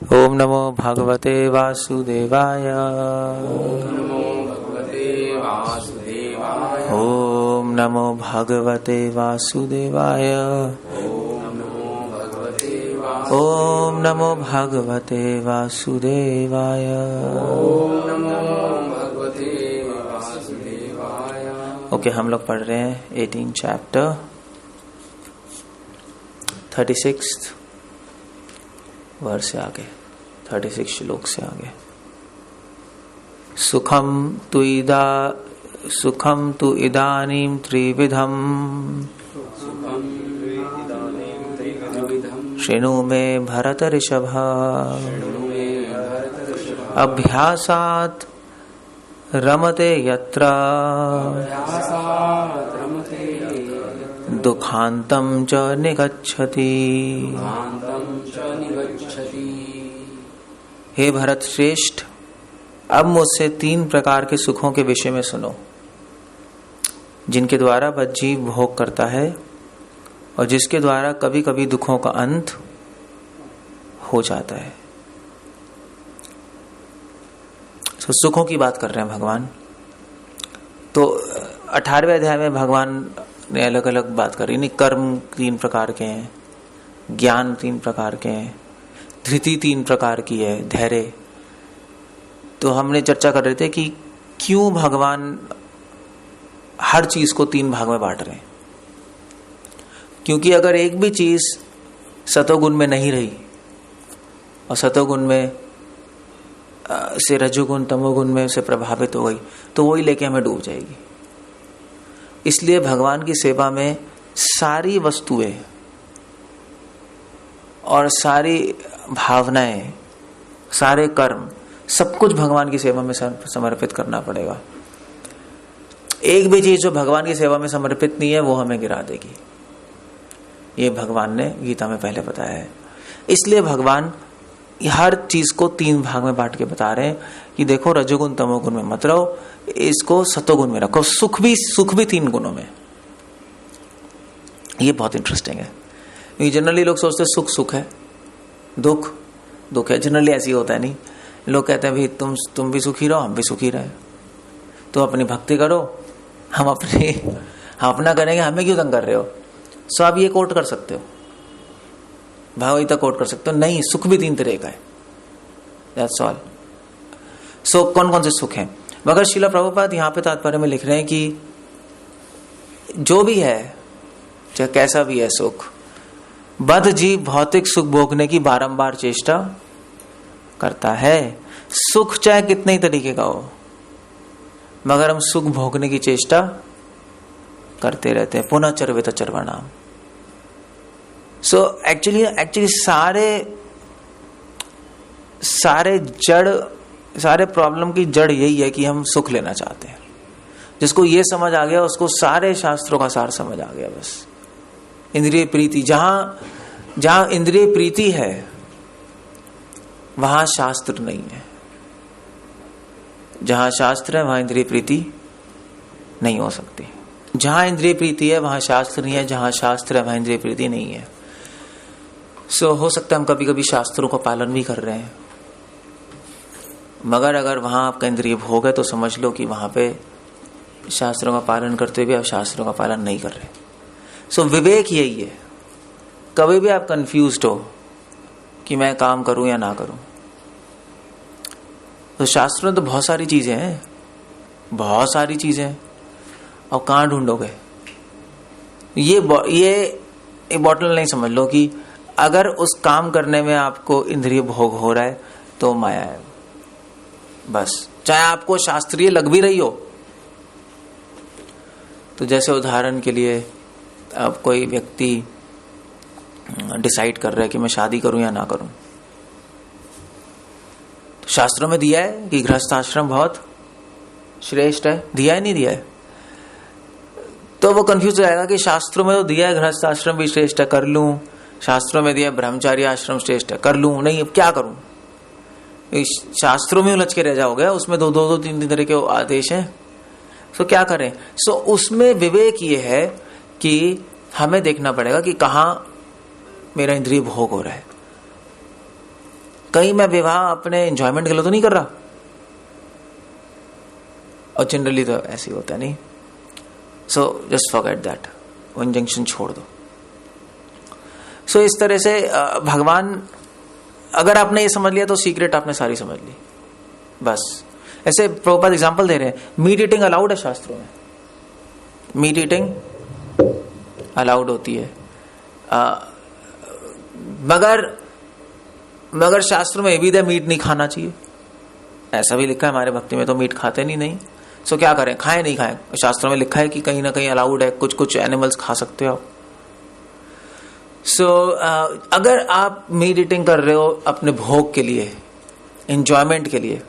ओम नमो भगवते वासुदेवाय। ओम नमो भगवते वासुदेवाय। ओम नमो भगवते वासुदेवाय। ओके, हम लोग पढ़ रहे हैं 18 चैप्टर 36 वर्ष से आगे, 36 श्लोक से आगे। सुखम तु इदानीं त्रिविधम् शृणु मे भरत ऋषभ। अभ्यासात् रमते यत्र दुखांतं च निगच्छति। हे भरत श्रेष्ठ, अब मुझसे 3 प्रकार के सुखों के विषय में सुनो, जिनके द्वारा वह जीव भोग करता है और जिसके द्वारा कभी कभी दुखों का अंत हो जाता है। तो सुखों की बात कर रहे हैं भगवान। तो 18वें अध्याय में भगवान ने अलग अलग बात करी। नहीं, कर्म 3 प्रकार के हैं, ज्ञान 3 प्रकार के हैं, धृति 3 प्रकार की है, धैर्य। तो हमने चर्चा कर रहे थे कि क्यों भगवान हर चीज को 3 भाग में बांट रहे हैं। क्योंकि अगर एक भी चीज सतोगुण में नहीं रही और सतोगुण में से रजोगुण तमोगुण में से प्रभावित हो गई तो वही लेके हमें डूब जाएगी। इसलिए भगवान की सेवा में सारी वस्तुएं और सारी भावनाएं, सारे कर्म, सब कुछ भगवान की सेवा में समर्पित करना पड़ेगा। एक भी चीज जो भगवान की सेवा में समर्पित नहीं है वो हमें गिरा देगी। ये भगवान ने गीता में पहले बताया है। इसलिए भगवान हर चीज को 3 भाग में बांट के बता रहे हैं कि देखो, रजोगुण तमोगुण में मत रहो, इसको सतोगुण में रखो। सुख भी 3 गुणों में। ये बहुत इंटरेस्टिंग है। जनरली लोग सोचते हैं सुख है, दुख है। जनरली ऐसी होता है नहीं। लोग कहते हैं भाई तुम भी सुखी रहो, हम भी सुखी रहे। तो अपनी भक्ति करो, हम अपना करेंगे, हमें क्यों तंग कर रहे हो। सो आप ये कोट कर सकते हो, भगवत कोट कर सकते हो। नहीं, सुख भी 3 तरह का है। That's all. सो कौन कौन से सुख हैं? मगर श्रील प्रभुपाद यहाँ पे तात्पर्य में लिख रहे हैं कि जो भी है, चाहे कैसा भी है सुख, बद्ध जीव भौतिक सुख भोगने की बारंबार चेष्टा करता है। सुख चाहे कितने ही तरीके का हो, मगर हम सुख भोगने की चेष्टा करते रहते हैं। पुनः चर्वित चर्वणाम। सो एक्चुअली सारे प्रॉब्लम की जड़ यही है कि हम सुख लेना चाहते हैं। जिसको ये समझ आ गया उसको सारे शास्त्रों का सार समझ आ गया। बस इंद्रिय प्रीति, जहां इंद्रिय प्रीति है वहां शास्त्र नहीं है। जहां शास्त्र है वहां इंद्रिय प्रीति नहीं हो सकती। जहां इंद्रिय प्रीति है वहां शास्त्र नहीं है, जहां शास्त्र है वहां इंद्रिय प्रीति नहीं है। सो हो सकता है हम कभी कभी शास्त्रों का पालन भी कर रहे हैं, मगर अगर वहां आपका इंद्रिय भोग है तो समझ लो कि वहां पे शास्त्रों का पालन करते हुए आप शास्त्रों का पालन नहीं कर रहे। सो विवेक यही है। कभी भी आप कंफ्यूज्ड हो कि मैं काम करूं या ना करूं, तो शास्त्रों में तो बहुत सारी चीजें हैं, बहुत सारी चीजें। और कहां ढूंढोगे? ये एक बॉटल नहीं समझ लो कि अगर उस काम करने में आपको इंद्रिय भोग हो रहा है तो माया है। बस, चाहे आपको शास्त्रीय लग भी रही हो। तो जैसे उदाहरण के लिए अब कोई व्यक्ति डिसाइड कर रहा है कि मैं शादी करूं या ना करूं, तो शास्त्रों में दिया है कि गृहस्थ आश्रम बहुत श्रेष्ठ है। दिया है, नहीं दिया है? तो वो कंफ्यूज हो जाएगा कि शास्त्रों में तो दिया है गृहस्थ आश्रम भी श्रेष्ठ है, कर लूं। शास्त्रों में दिया ब्रह्मचारी आश्रम श्रेष्ठ है, कर लूं। नहीं, अब क्या करूं? शास्त्रों में उलझ के रह जाओगे। उसमें 2-3 तरह के आदेश हैं। सो क्या करें? सो उसमें विवेक ये है कि हमें देखना पड़ेगा कि कहाँ मेरा इंद्रिय भोग हो रहा है। कहीं मैं विवाह अपने एंजॉयमेंट के लिए तो नहीं कर रहा, और जनरली तो ऐसे ही होता है नहीं। सो जस्ट फॉरगेट दैट, वो इंजंक्शन छोड़ दो। सो इस तरह से भगवान, अगर आपने ये समझ लिया तो सीक्रेट आपने सारी समझ ली बस। ऐसे प्रभुपाद एग्जांपल दे रहे हैं, मीट ईटिंग अलाउड है शास्त्रों में, मीट ईटिंग अलाउड होती है, मगर शास्त्र में भी मीट नहीं खाना चाहिए, ऐसा भी लिखा है हमारे भक्ति में, तो मीट खाते नहीं। सो क्या करें, खाएं नहीं खाएं? शास्त्रों में लिखा है कि कहीं ना कहीं अलाउड है, कुछ कुछ एनिमल्स खा सकते हो आप। सो अगर आप मीट ईटिंग कर रहे हो अपने भोग के लिए, एंजॉयमेंट के लिए,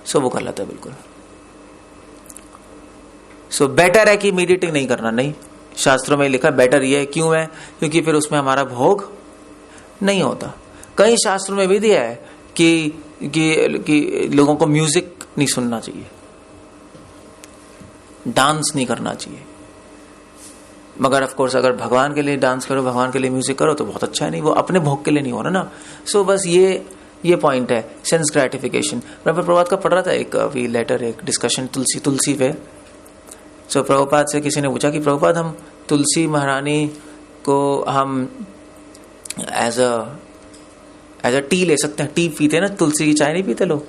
सो वो गलत है बिल्कुल। सो बेटर है कि मीट ईटिंग नहीं करना, नहीं, शास्त्रों में लिखा बेटर ये है। क्यों है? क्योंकि फिर उसमें हमारा भोग नहीं होता। कई शास्त्रों में भी दिया है कि लोगों को म्यूजिक नहीं सुनना चाहिए, डांस नहीं करना चाहिए। मगर ऑफ कोर्स अगर भगवान के लिए डांस करो, भगवान के लिए म्यूजिक करो तो बहुत अच्छा है, नहीं, वो अपने भोग के लिए नहीं हो रहा ना। सो बस ये पॉइंट है, सेंस ग्रेटिफिकेशन। मैं प्रभुपाद का पढ़ रहा था एक अभी लेटर, एक डिस्कशन तुलसी पे। सो प्रभुपाद से किसी ने पूछा कि प्रभुपाद, हम तुलसी महारानी को हम एज अ टी ले सकते हैं? टी पीते ना, तुलसी की चाय नहीं पीते लोग,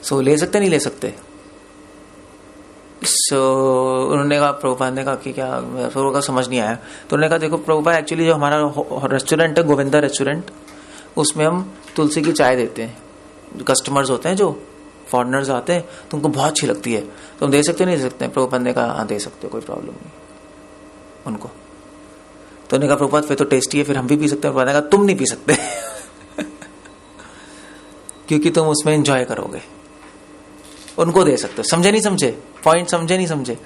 सो ले सकते नहीं ले सकते? सो उन्होंने कहा, प्रभुपाद ने कहा कि क्या, फिर का समझ नहीं आया। तो उन्होंने कहा देखो प्रभुपाद, एक्चुअली जो हमारा रेस्टोरेंट है गोविंदा रेस्टोरेंट, उसमें हम तुलसी की चाय देते हैं। जो कस्टमर्स होते हैं, जो फॉरेनर्स आते हैं, तो उनको बहुत अच्छी लगती है, तो हम दे सकते नहीं दे सकते? प्रभुपाद ने कहा हाँ दे सकते हो, कोई प्रॉब्लम नहीं उनको। तो उन्होंने कहा प्रभुपाद फिर तो टेस्टी है, फिर हम भी पी सकते हैं। प्रभुपाद ने कहा तुम नहीं पी सकते क्योंकि तुम उसमें एंजॉय करोगे, उनको दे सकते हो। समझे नहीं समझे पॉइंट? समझे नहीं समझे?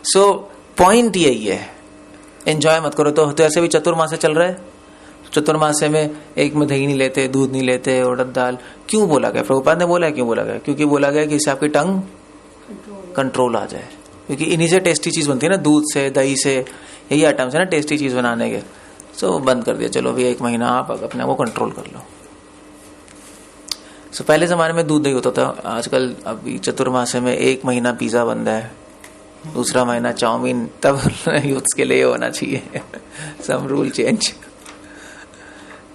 सो पॉइंट यही है, एंजॉय मत करो। तो ऐसे भी चतुर्मास चल रहा है, चतुर्मास में एक में दही नहीं लेते, दूध नहीं लेते, उड़द दाल। क्यों बोला गया? प्रभुपाद ने बोला है क्यों बोला गया? क्योंकि बोला गया कि इससे आपकी टंग कंट्रोल आ जाए, क्योंकि इन्हीं से टेस्टी चीज बनती है ना, दूध से, दही से, यही आइटम्स है ना टेस्टी चीज बनाने के। सो बंद कर दिया, चलो भी 1 महीना आप अपने वो कंट्रोल कर लो। सो पहले जमाने में दूध दही होता था, आजकल अभी चतुर्मास में 1 महीना पिज्जा बंद है, दूसरा महीना चाउमीन, तब यूथ के लिए होना चाहिए सम रूल चेंज।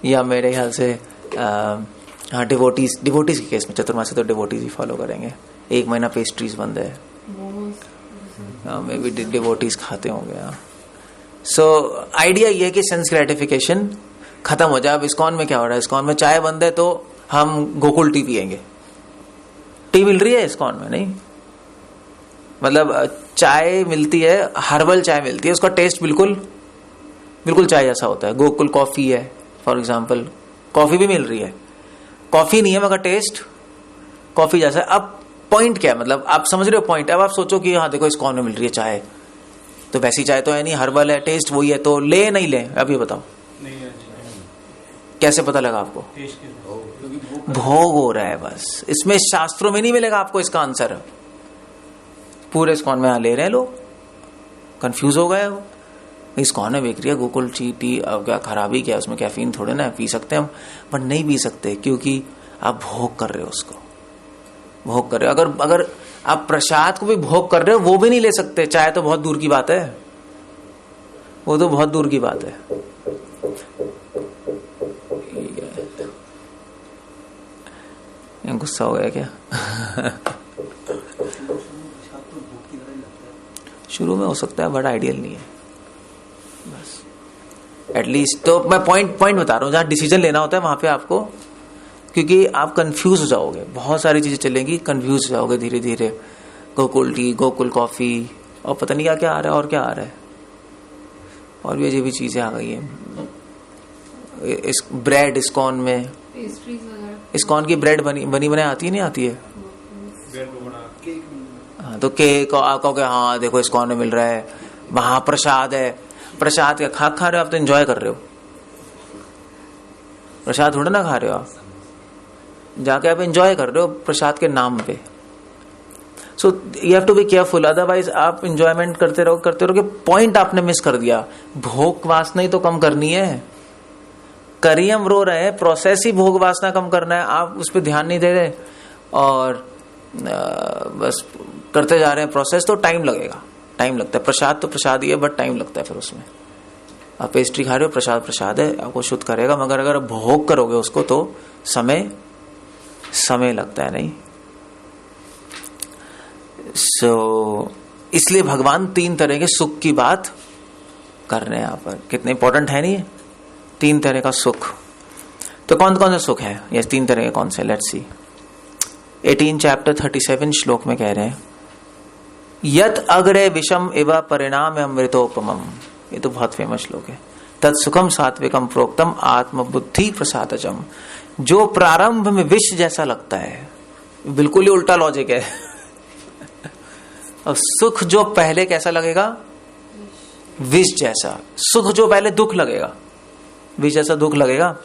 या मेरे ख्याल से हाँ डिवोटीज के केस में चतुर्मास तो डिवोटीज ही फॉलो करेंगे। 1 महीना पेस्ट्रीज बंद है, मे बी डिवोटीज खाते होंगे। सो आइडिया ये है कि सेंस ग्रेटिफिकेशन खत्म हो जाए। अब इस्कॉन में क्या हो रहा है? इस्कॉन में चाय बंद है तो हम गोकुल टी पियेंगे। टी मिल रही है इस्कॉन में? नहीं, मतलब चाय मिलती है, हर्बल चाय मिलती है, उसका टेस्ट बिल्कुल चाय जैसा होता है। गोकुल कॉफी है फॉर एग्जांपल, कॉफी भी मिल रही है, कॉफी नहीं है मगर टेस्ट कॉफी जैसा है। अब पॉइंट क्या है? मतलब आप समझ रहे हो पॉइंट? अब आप सोचो कि हाँ देखो इस्कॉन में मिल रही है चाय, तो वैसी चाय तो है नहीं, हर्बल है, टेस्ट वही है, तो ले नहीं ले? अब ये बताओ कैसे पता लगा आपको? भोग हो रहा है बस। इसमें शास्त्रों में नहीं मिलेगा आपको इसका आंसर। पूरे इस्कॉन में ले रहे हैं लोग, कंफ्यूज हो गए वो, इस्कॉन में बिक रही है गोकुल टी, अब क्या खराबी क्या, उसमें कैफीन थोड़े ना, पी सकते हैं हम, पर नहीं पी सकते क्योंकि आप भोग कर रहे हो, उसको भोग कर रहे हो। अगर आप प्रसाद को भी भोग कर रहे हो, वो भी नहीं ले सकते। चाय तो बहुत दूर की बात है, वो तो बहुत दूर की बात है। गुस्सा हो गया क्या? शुरू में हो सकता है, बड़ा आइडियल नहीं है बस। एटलीस्ट तो मैं पॉइंट बता रहा हूं, जहां डिसीजन लेना होता है वहां पे आपको, क्योंकि आप कंफ्यूज हो जाओगे, बहुत सारी चीजें चलेंगी, कंफ्यूज हो जाओगे धीरे धीरे। गोकुल टी, गोकुल कॉफी, और पता नहीं क्या क्या आ रहा है, और क्या आ रहा है, और भी अजीब चीजें आ गई है। इस ब्रेड इस्कॉन में, इस्कॉन की ब्रेड बनी बनाई आती है, नहीं आती है? हाँ, तो केक आप कहोगे हाँ देखो इस्कॉन में मिल रहा है, वहां प्रसाद है। प्रसाद क्या खा रहे हो आप? तो एंजॉय कर रहे हो, प्रसाद थोड़ा ना खा रहे हो आप, जाके आप एंजॉय कर रहे हो प्रसाद के नाम पे। So you have to be careful, otherwise आप एंजॉयमेंट करते रहोगे, पॉइंट आपने मिस कर दिया। भोग वासना ही तो कम करनी है, करिए हम रो रहे हैं, प्रोसेस ही भोग वासना कम करना है, आप उस पर ध्यान नहीं दे रहे और बस करते जा रहे हैं प्रोसेस, तो टाइम लगेगा, टाइम लगता है। प्रसाद तो प्रसाद ही है, बट टाइम लगता है फिर उसमें। आप पेस्ट्री खा रहे हो, प्रसाद प्रसाद है, आपको शुद्ध करेगा, मगर अगर भोग करोगे उसको तो समय लगता है, नहीं। इसलिए भगवान 3 तरह के सुख की बात कर रहे हैं यहाँ पर। कितने इंपॉर्टेंट है नहीं है 3 तरह का सुख। तो कौन कौन से सुख है ये 3 तरह के, कौन से? Let's see. 18 चैप्टर 37 श्लोक में कह रहे हैं, यत अग्रे विषम एवं परिणाम अमृतोपमम। ये तो बहुत फेमस श्लोक है। तत्सुखम सात्विकम प्रोक्तम आत्मबुद्धि प्रसादजम। जो प्रारंभ में विष जैसा लगता है, बिल्कुल ही उल्टा लॉजिक है। और सुख जो पहले कैसा लगेगा? विष जैसा। सुख जो पहले दुख लगेगा, विष जैसा दुख लगेगा,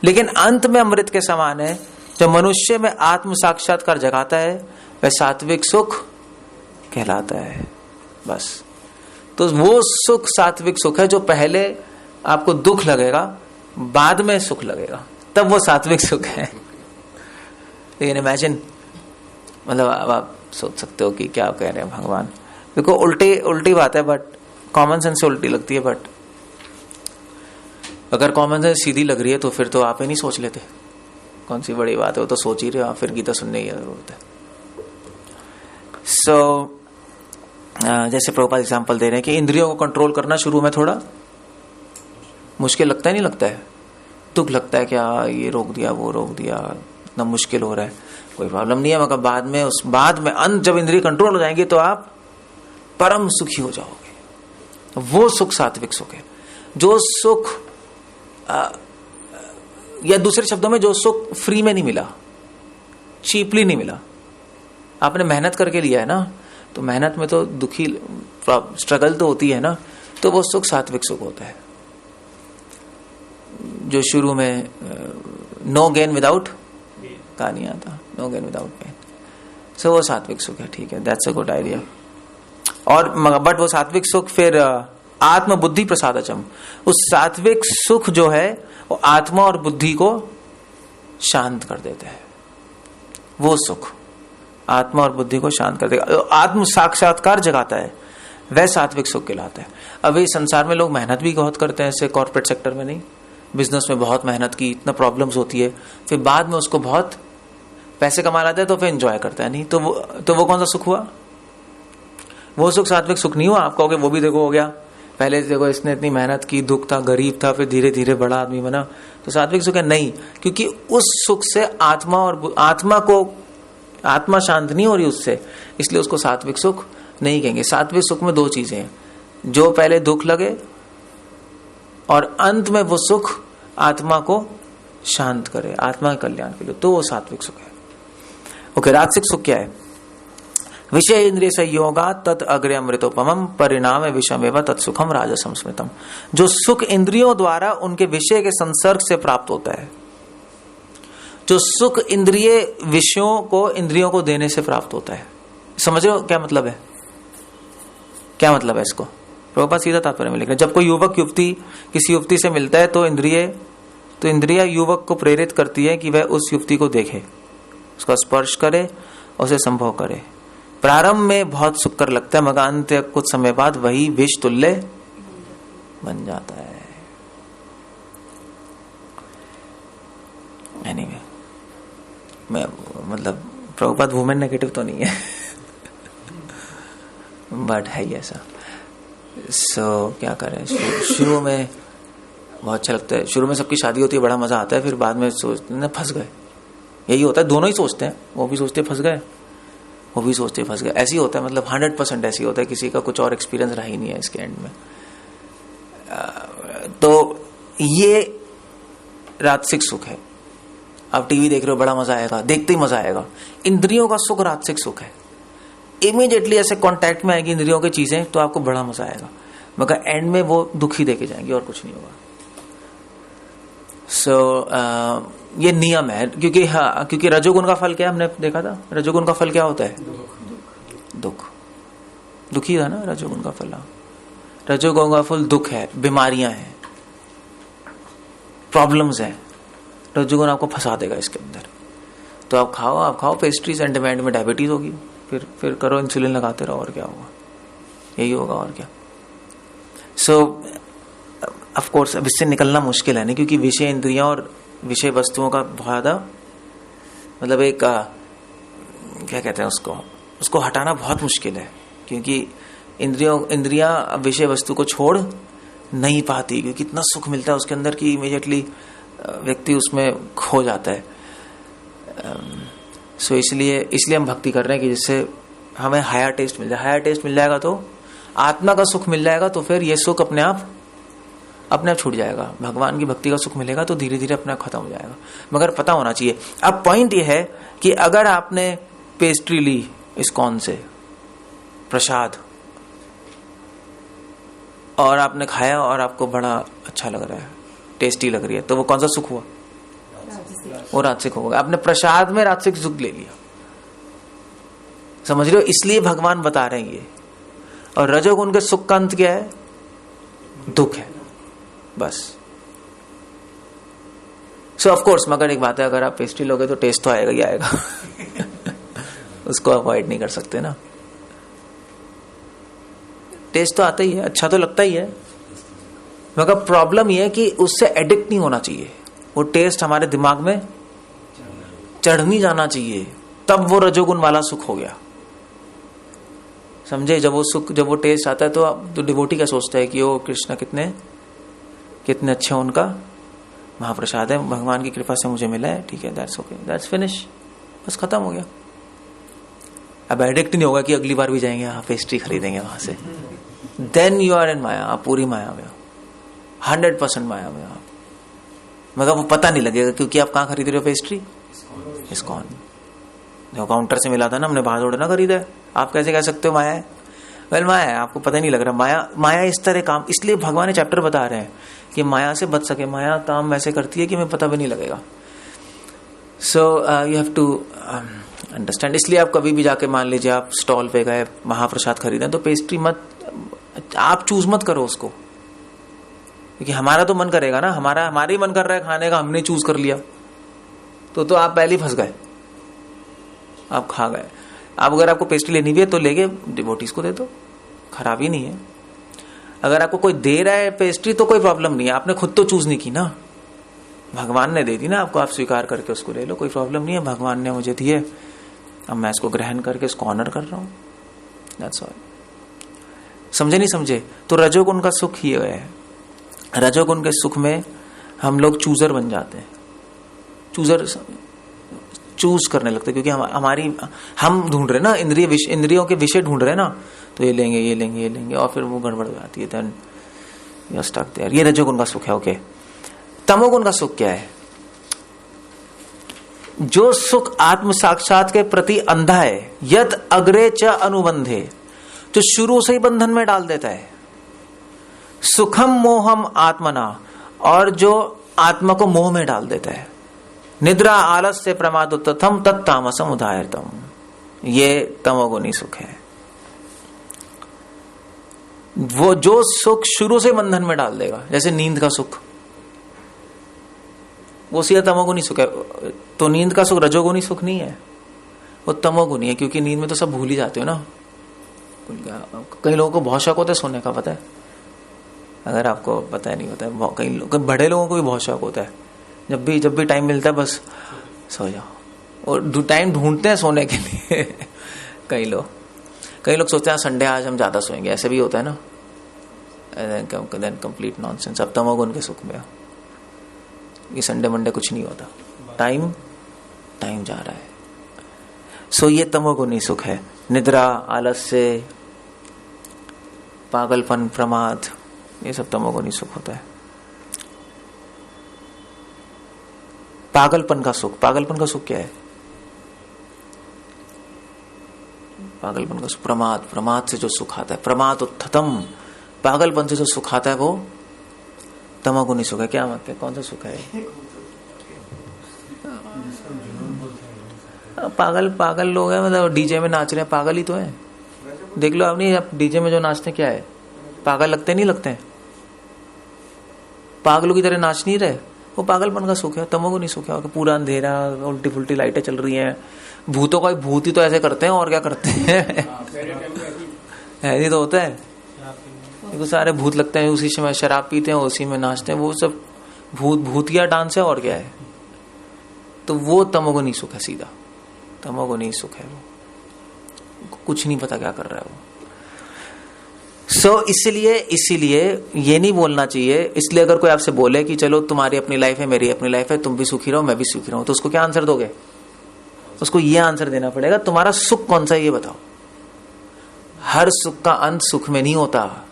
लेकिन अंत में अमृत के समान है। जो मनुष्य में आत्म साक्षात्कार जगाता है वह सात्विक सुख कहलाता है। बस, तो वो सुख सात्विक सुख है। जो पहले आपको दुख लगेगा, बाद में सुख लगेगा, तब वो सात्विक सुख है। लेकिन इमेजिन, मतलब अब आप सोच सकते हो कि क्या कह रहे हैं भगवान। देखो उल्टी बात है, बट कॉमन सेंस से उल्टी लगती है। बट अगर कॉमन सेंस सीधी लग रही है तो फिर तो आप ही नहीं सोच लेते। कौन सी बड़ी बात है, वो तो सोच ही रहे हो, फिर गीता सुनने की जरूरत है। जैसे प्रभुपाद एग्जाम्पल दे रहे हैं कि इंद्रियों को कंट्रोल करना शुरू में थोड़ा मुश्किल लगता है, नहीं लगता है? दुख लगता है, क्या ये रोक दिया, वो रोक दिया, इतना मुश्किल हो रहा है। कोई प्रॉब्लम नहीं है, मगर बाद में अंत जब इंद्रिय कंट्रोल हो जाएंगे तो आप परम सुखी हो जाओगे। वो सुख सात्विक सुख है। जो सुख या दूसरे शब्दों में जो सुख फ्री में नहीं मिला, चीपली नहीं मिला, आपने मेहनत करके लिया है ना, तो मेहनत में तो दुखी स्ट्रगल तो होती है ना, तो वो सुख सात्विक सुख होता है। जो शुरू में नो गेन विदाउट, कहा नहीं आता, नो गेन विदाउट पेन, सो वो सात्विक सुख है। ठीक है, दैट्स अ गुड आइडिया। और बट वो सात्विक सुख फिर आत्म बुद्धि प्रसादचम। उस सात्विक सुख जो है वो आत्मा और बुद्धि को शांत कर देता है। वो सुख आत्मा और बुद्धि को शांत कर देगा, आत्म साक्षात्कार जगाता है, वह सात्विक सुख कहलाता है। अभी संसार में लोग मेहनत भी बहुत करते हैं, ऐसे कॉर्पोरेट सेक्टर में नहीं, बिजनेस में बहुत मेहनत की, इतना प्रॉब्लम्स होती है, फिर बाद में उसको बहुत पैसे कमा लाते हैं तो फिर एंजॉय करता है, नहीं तो वो कौन सा सुख हुआ? वो सुख सात्विक सुख नहीं हुआ। आप कहोगे वो भी देखो हो गया, पहले देखो इसने इतनी मेहनत की, दुख था, गरीब था, फिर धीरे धीरे बड़ा आदमी बना, तो सात्विक सुख है? नहीं, क्योंकि उस सुख से आत्मा शांत नहीं हो रही उससे, इसलिए उसको सात्विक सुख नहीं कहेंगे। सात्विक सुख में 2 चीजें हैं, जो पहले दुख लगे और अंत में वो सुख आत्मा को शांत करे, आत्मा के कल्याण के लिए, तो वो सात्विक सुख है। ओके, राजसिक सुख क्या है? विषय इंद्रिय संयोगा तत् अग्रे अमृतोपमम परिणाम विषमेव तत्सुखम राजसम स्मृतम। जो सुख इंद्रियों द्वारा उनके विषय के संसर्ग से प्राप्त होता है, जो सुख इंद्रिय विषयों को इंद्रियों को देने से प्राप्त होता है। समझ रहे हो क्या मतलब है? क्या मतलब है इसको? प्रभुपाद सीधा तात्पर्य में लिख रहे हैं, जब कोई युवक युवती किसी युवती से मिलता है तो इंद्रिय युवक को प्रेरित करती है कि वह उस युवती को देखे, उसका स्पर्श करे, उसे संभोग करे। प्रारंभ में बहुत सुखकर लगता है, मगर अंत कुछ समय बाद वही विष तुल्य बन जाता है। एनीवे, मैं मतलब प्रभुपाद वुमेन नेगेटिव तो नहीं है बट है ही ऐसा। क्या करें, शुरू में बहुत अच्छा लगता है, शुरू में सबकी शादी होती है, बड़ा मजा आता है, फिर बाद में सोचते हैं फंस गए। यही होता है, दोनों ही सोचते हैं, वो भी सोचते फंस गए, वो भी सोचते फंस गए। ऐसी होता है, मतलब 100% ऐसी होता है, किसी का कुछ और एक्सपीरियंस रहा ही नहीं है इसके एंड में। तो ये राजसिक सुख है। आप टीवी देख रहे हो, बड़ा मजा आएगा, देखते ही मजा आएगा। इंद्रियों का सुख राजसिक सुख है। इमीडिएटली ऐसे कांटेक्ट में आएगी इंद्रियों की चीजें तो आपको बड़ा मजा आएगा, मगर एंड में वो दुखी देके जाएंगे और कुछ नहीं होगा। ये नियम है, क्योंकि रजोगुण का फल क्या हमने देखा था, रजोगुण का फल क्या होता है? दुख। दुखी था ना रजोगुण का फल। रजोगुण का फल दुख है, बीमारियां हैं, प्रॉब्लम्स हैं, रजोगुण आपको फंसा देगा इसके अंदर। तो आप खाओ पेस्ट्रीज, एंड डिमांड में डायबिटीज होगी, फिर करो इंसुलिन लगाते रहो, और क्या होगा, यही होगा और क्या। सो ऑफ कोर्स अब इससे निकलना मुश्किल है नहीं, क्योंकि विषय इंद्रियां और विषय वस्तुओं का बहुत ज्यादा मतलब एक क्या कहते हैं उसको हटाना बहुत मुश्किल है, क्योंकि इंद्रियां विषय वस्तु को छोड़ नहीं पाती, क्योंकि इतना सुख मिलता है उसके अंदर कि इमीडिएटली व्यक्ति उसमें खो जाता है। सो इसलिए हम भक्ति कर रहे हैं कि जिससे हमें हायर टेस्ट मिल जाए। हायर टेस्ट मिल जाएगा तो आत्मा का सुख मिल जाएगा, तो फिर ये सुख अपने आप छूट जाएगा। भगवान की भक्ति का सुख मिलेगा तो धीरे धीरे अपने आप खत्म हो जाएगा, मगर पता होना चाहिए। अब पॉइंट ये है कि अगर आपने पेस्ट्री ली इस्कॉन से, प्रसाद, और आपने खाया और आपको बड़ा अच्छा लग रहा है, टेस्टी लग रही है, तो वो कौन सा सुख हुआ? वो राजसिक होगा। आपने प्रसाद में राजसिक सुख ले लिया, समझ रहे हो? इसलिए भगवान बता रहे हैं ये। और रजोगुण के सुख का अंत क्या है? दुख है, बस। सो ऑफ कोर्स, मगर एक बात है, अगर आप पेस्ट्री लोगे तो टेस्ट तो आएगा ही आएगा उसको अवॉइड नहीं कर सकते ना, टेस्ट तो आता ही है, अच्छा तो लगता ही है, मगर प्रॉब्लम यह है कि उससे एडिक्ट नहीं होना चाहिए। वो टेस्ट हमारे दिमाग में चढ़ नहीं जाना चाहिए, तब वो रजोगुण वाला सुख हो गया, समझे? जब वो टेस्ट आता है तो डिवोटी क्या सोचता है कि ओ कृष्ण कितने अच्छे हैं, उनका महाप्रसाद है, भगवान की कृपा से मुझे मिला है, ठीक है, दैट्स ओके, दैट्स फिनिश, बस खत्म हो गया। अब एडिक्ट नहीं होगा कि अगली बार भी जाएंगे, हाँ पेस्ट्री खरीदेंगे वहां से। देन यू आर इन माया, आप पूरी माया में हो, 100% माया में आप, मगर वो पता नहीं लगेगा, क्योंकि आप कहाँ खरीद रहे हो पेस्ट्री? इस्कॉन। जो काउंटर से मिला था ना, हमने बाहर थोड़ा ना खरीदा है। आप कैसे कह सकते हो माया है? माया है, आपको पता नहीं लग रहा। माया इस तरह काम, इसलिए भगवान ने चैप्टर बता रहे हैं कि माया से बच सके। माया काम वैसे करती है कि हमें पता भी नहीं लगेगा। So you have to understand. इसलिए आप कभी भी जाके, मान लीजिए आप स्टॉल पे गए, महाप्रसाद खरीदें, तो पेस्ट्री आप चूज मत करो उसको, क्योंकि हमारा तो मन करेगा ना, हमारा ही मन कर रहा है खाने का, हमने चूज कर लिया, तो आप पहले ही फंस गए, आप खा गए। अब अगर आपको पेस्ट्री लेनी भी है तो लेके डिवोटीज को दे दो, खराब ही नहीं है। अगर आपको कोई दे रहा है पेस्ट्री तो कोई प्रॉब्लम नहीं है, आपने खुद तो चूज नहीं की ना, भगवान ने दे दी ना आपको, आप स्वीकार करके उसको ले लो, कोई प्रॉब्लम नहीं है। भगवान ने मुझे दिए, अब मैं इसको ग्रहण करके इसको ऑनर कर रहा हूं, दैट्स ऑल। समझे नहीं समझे? तो रजोगुण का सुख ही है। रजोगुण के सुख में हम लोग चूजर बन जाते हैं, चूज करने लगते, क्योंकि हम ढूंढ रहे ना, इंद्रियों के विषय ढूंढ रहे ना, तो ये लेंगे और फिर वो गड़बड़ हो जाती है, then you are stuck there. ये रजोगुण का सुख है। ओके, तमोगुण का सुख क्या है? जो सुख आत्म साक्षात के प्रति अंधा है, यद अग्रे च अनुबंधे, जो शुरू से ही बंधन में डाल देता है। सुखम मोहम आत्मना, और जो आत्मा को मोह में डाल देता है। निद्रा आलस्य प्रमाद तथम तत्तामसम उदाहरतम, ये तमोगुणी सुख है। वो जो सुख शुरू से बंधन में डाल देगा, जैसे नींद का सुख, वो सीधा तमोगुणी सुख है। तो नींद का सुख रजोगुणी सुख नहीं है, वो तमोगुणी है, क्योंकि नींद में तो सब भूल ही जाते हो ना। कई लोगों को बहुत शौक होता है सोने का, पता है? अगर आपको पता है, नहीं पता है, कई बड़े लोगों को भी बहुत शौक होता है, जब भी टाइम मिलता है बस सो जाओ, और टाइम ढूंढते हैं सोने के लिए कई लोग सोचते हैं संडे आज हम ज्यादा सोएंगे, ऐसे भी होता है ना। Then complete nonsense. अब तमोगुण के सुख में ये संडे मंडे कुछ नहीं होता, टाइम जा रहा है। सो ये तमोगुणी सुख है। निद्रा, आलस्य, पागलपन, प्रमाद, ये सब तमोगुणी सुख होता है। पागलपन का सुख क्या है? पागलपन का सुख प्रमाद से जो सुख आता है, प्रमाद उत्थतम, पागलपन से जो सुख आता है वो तमोगुणी सुख है। क्या मत है? कौन सा सुख है? पागल लोग हैं, मतलब डीजे में नाच रहे हैं, पागल ही तो है। देख लो आप, नहीं आप डीजे में जो नाचते क्या है? पागल लगते नहीं लगते? पागलों की तरह नाच नहीं रहे, वो पागलपन का सुख है, तमोगुनी सुख है। और पूरा अंधेरा, उल्टी फुल्टी लाइटें चल रही हैं, भूतों का भूत ही तो ऐसे करते हैं, और क्या करते हैं। ऐसे तो होता है, देखो सारे भूत लगते हैं, उसी समय शराब पीते हैं, उसी में नाचते हैं, वो सब भूतिया डांस है, और क्या है। तो वो तमोगुनी सुख है, सीधा तमोगुनी सुख है। वो कुछ नहीं पता क्या कर रहा है वो। इसीलिए ये नहीं बोलना चाहिए। इसलिए अगर कोई आपसे बोले कि चलो तुम्हारी अपनी लाइफ है, मेरी अपनी लाइफ है, तुम भी सुखी रहो, मैं भी सुखी रहूं, तो उसको क्या आंसर दोगे? उसको ये आंसर देना पड़ेगा, तुम्हारा सुख कौन सा है ये बताओ। हर सुख का अंत सुख में नहीं होता,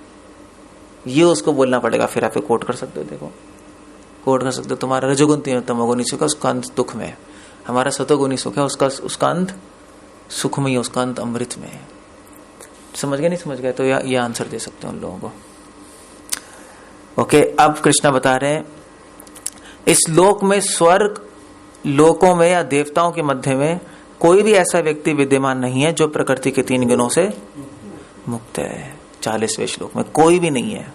ये उसको बोलना पड़ेगा। फिर आप कोट कर सकते हो, देखो कोट कर सकते हो, तुम्हारा रजोगुण तमोगुनी सुख है, उसका अंत दुख में है। हमारा सतोगुनी सुख है, उसका अंत सुख में ही, उसका अंत अमृत में है। समझ गए? नहीं समझ गए तो ये आंसर दे सकते हैं उन लोगों को। ओके, अब कृष्णा बता रहे हैं इस लोक में, स्वर्ग लोकों में या देवताओं के मध्य में कोई भी ऐसा व्यक्ति विद्यमान नहीं है जो प्रकृति के 3 गुणों से मुक्त है। 40वें श्लोक में कोई भी नहीं है।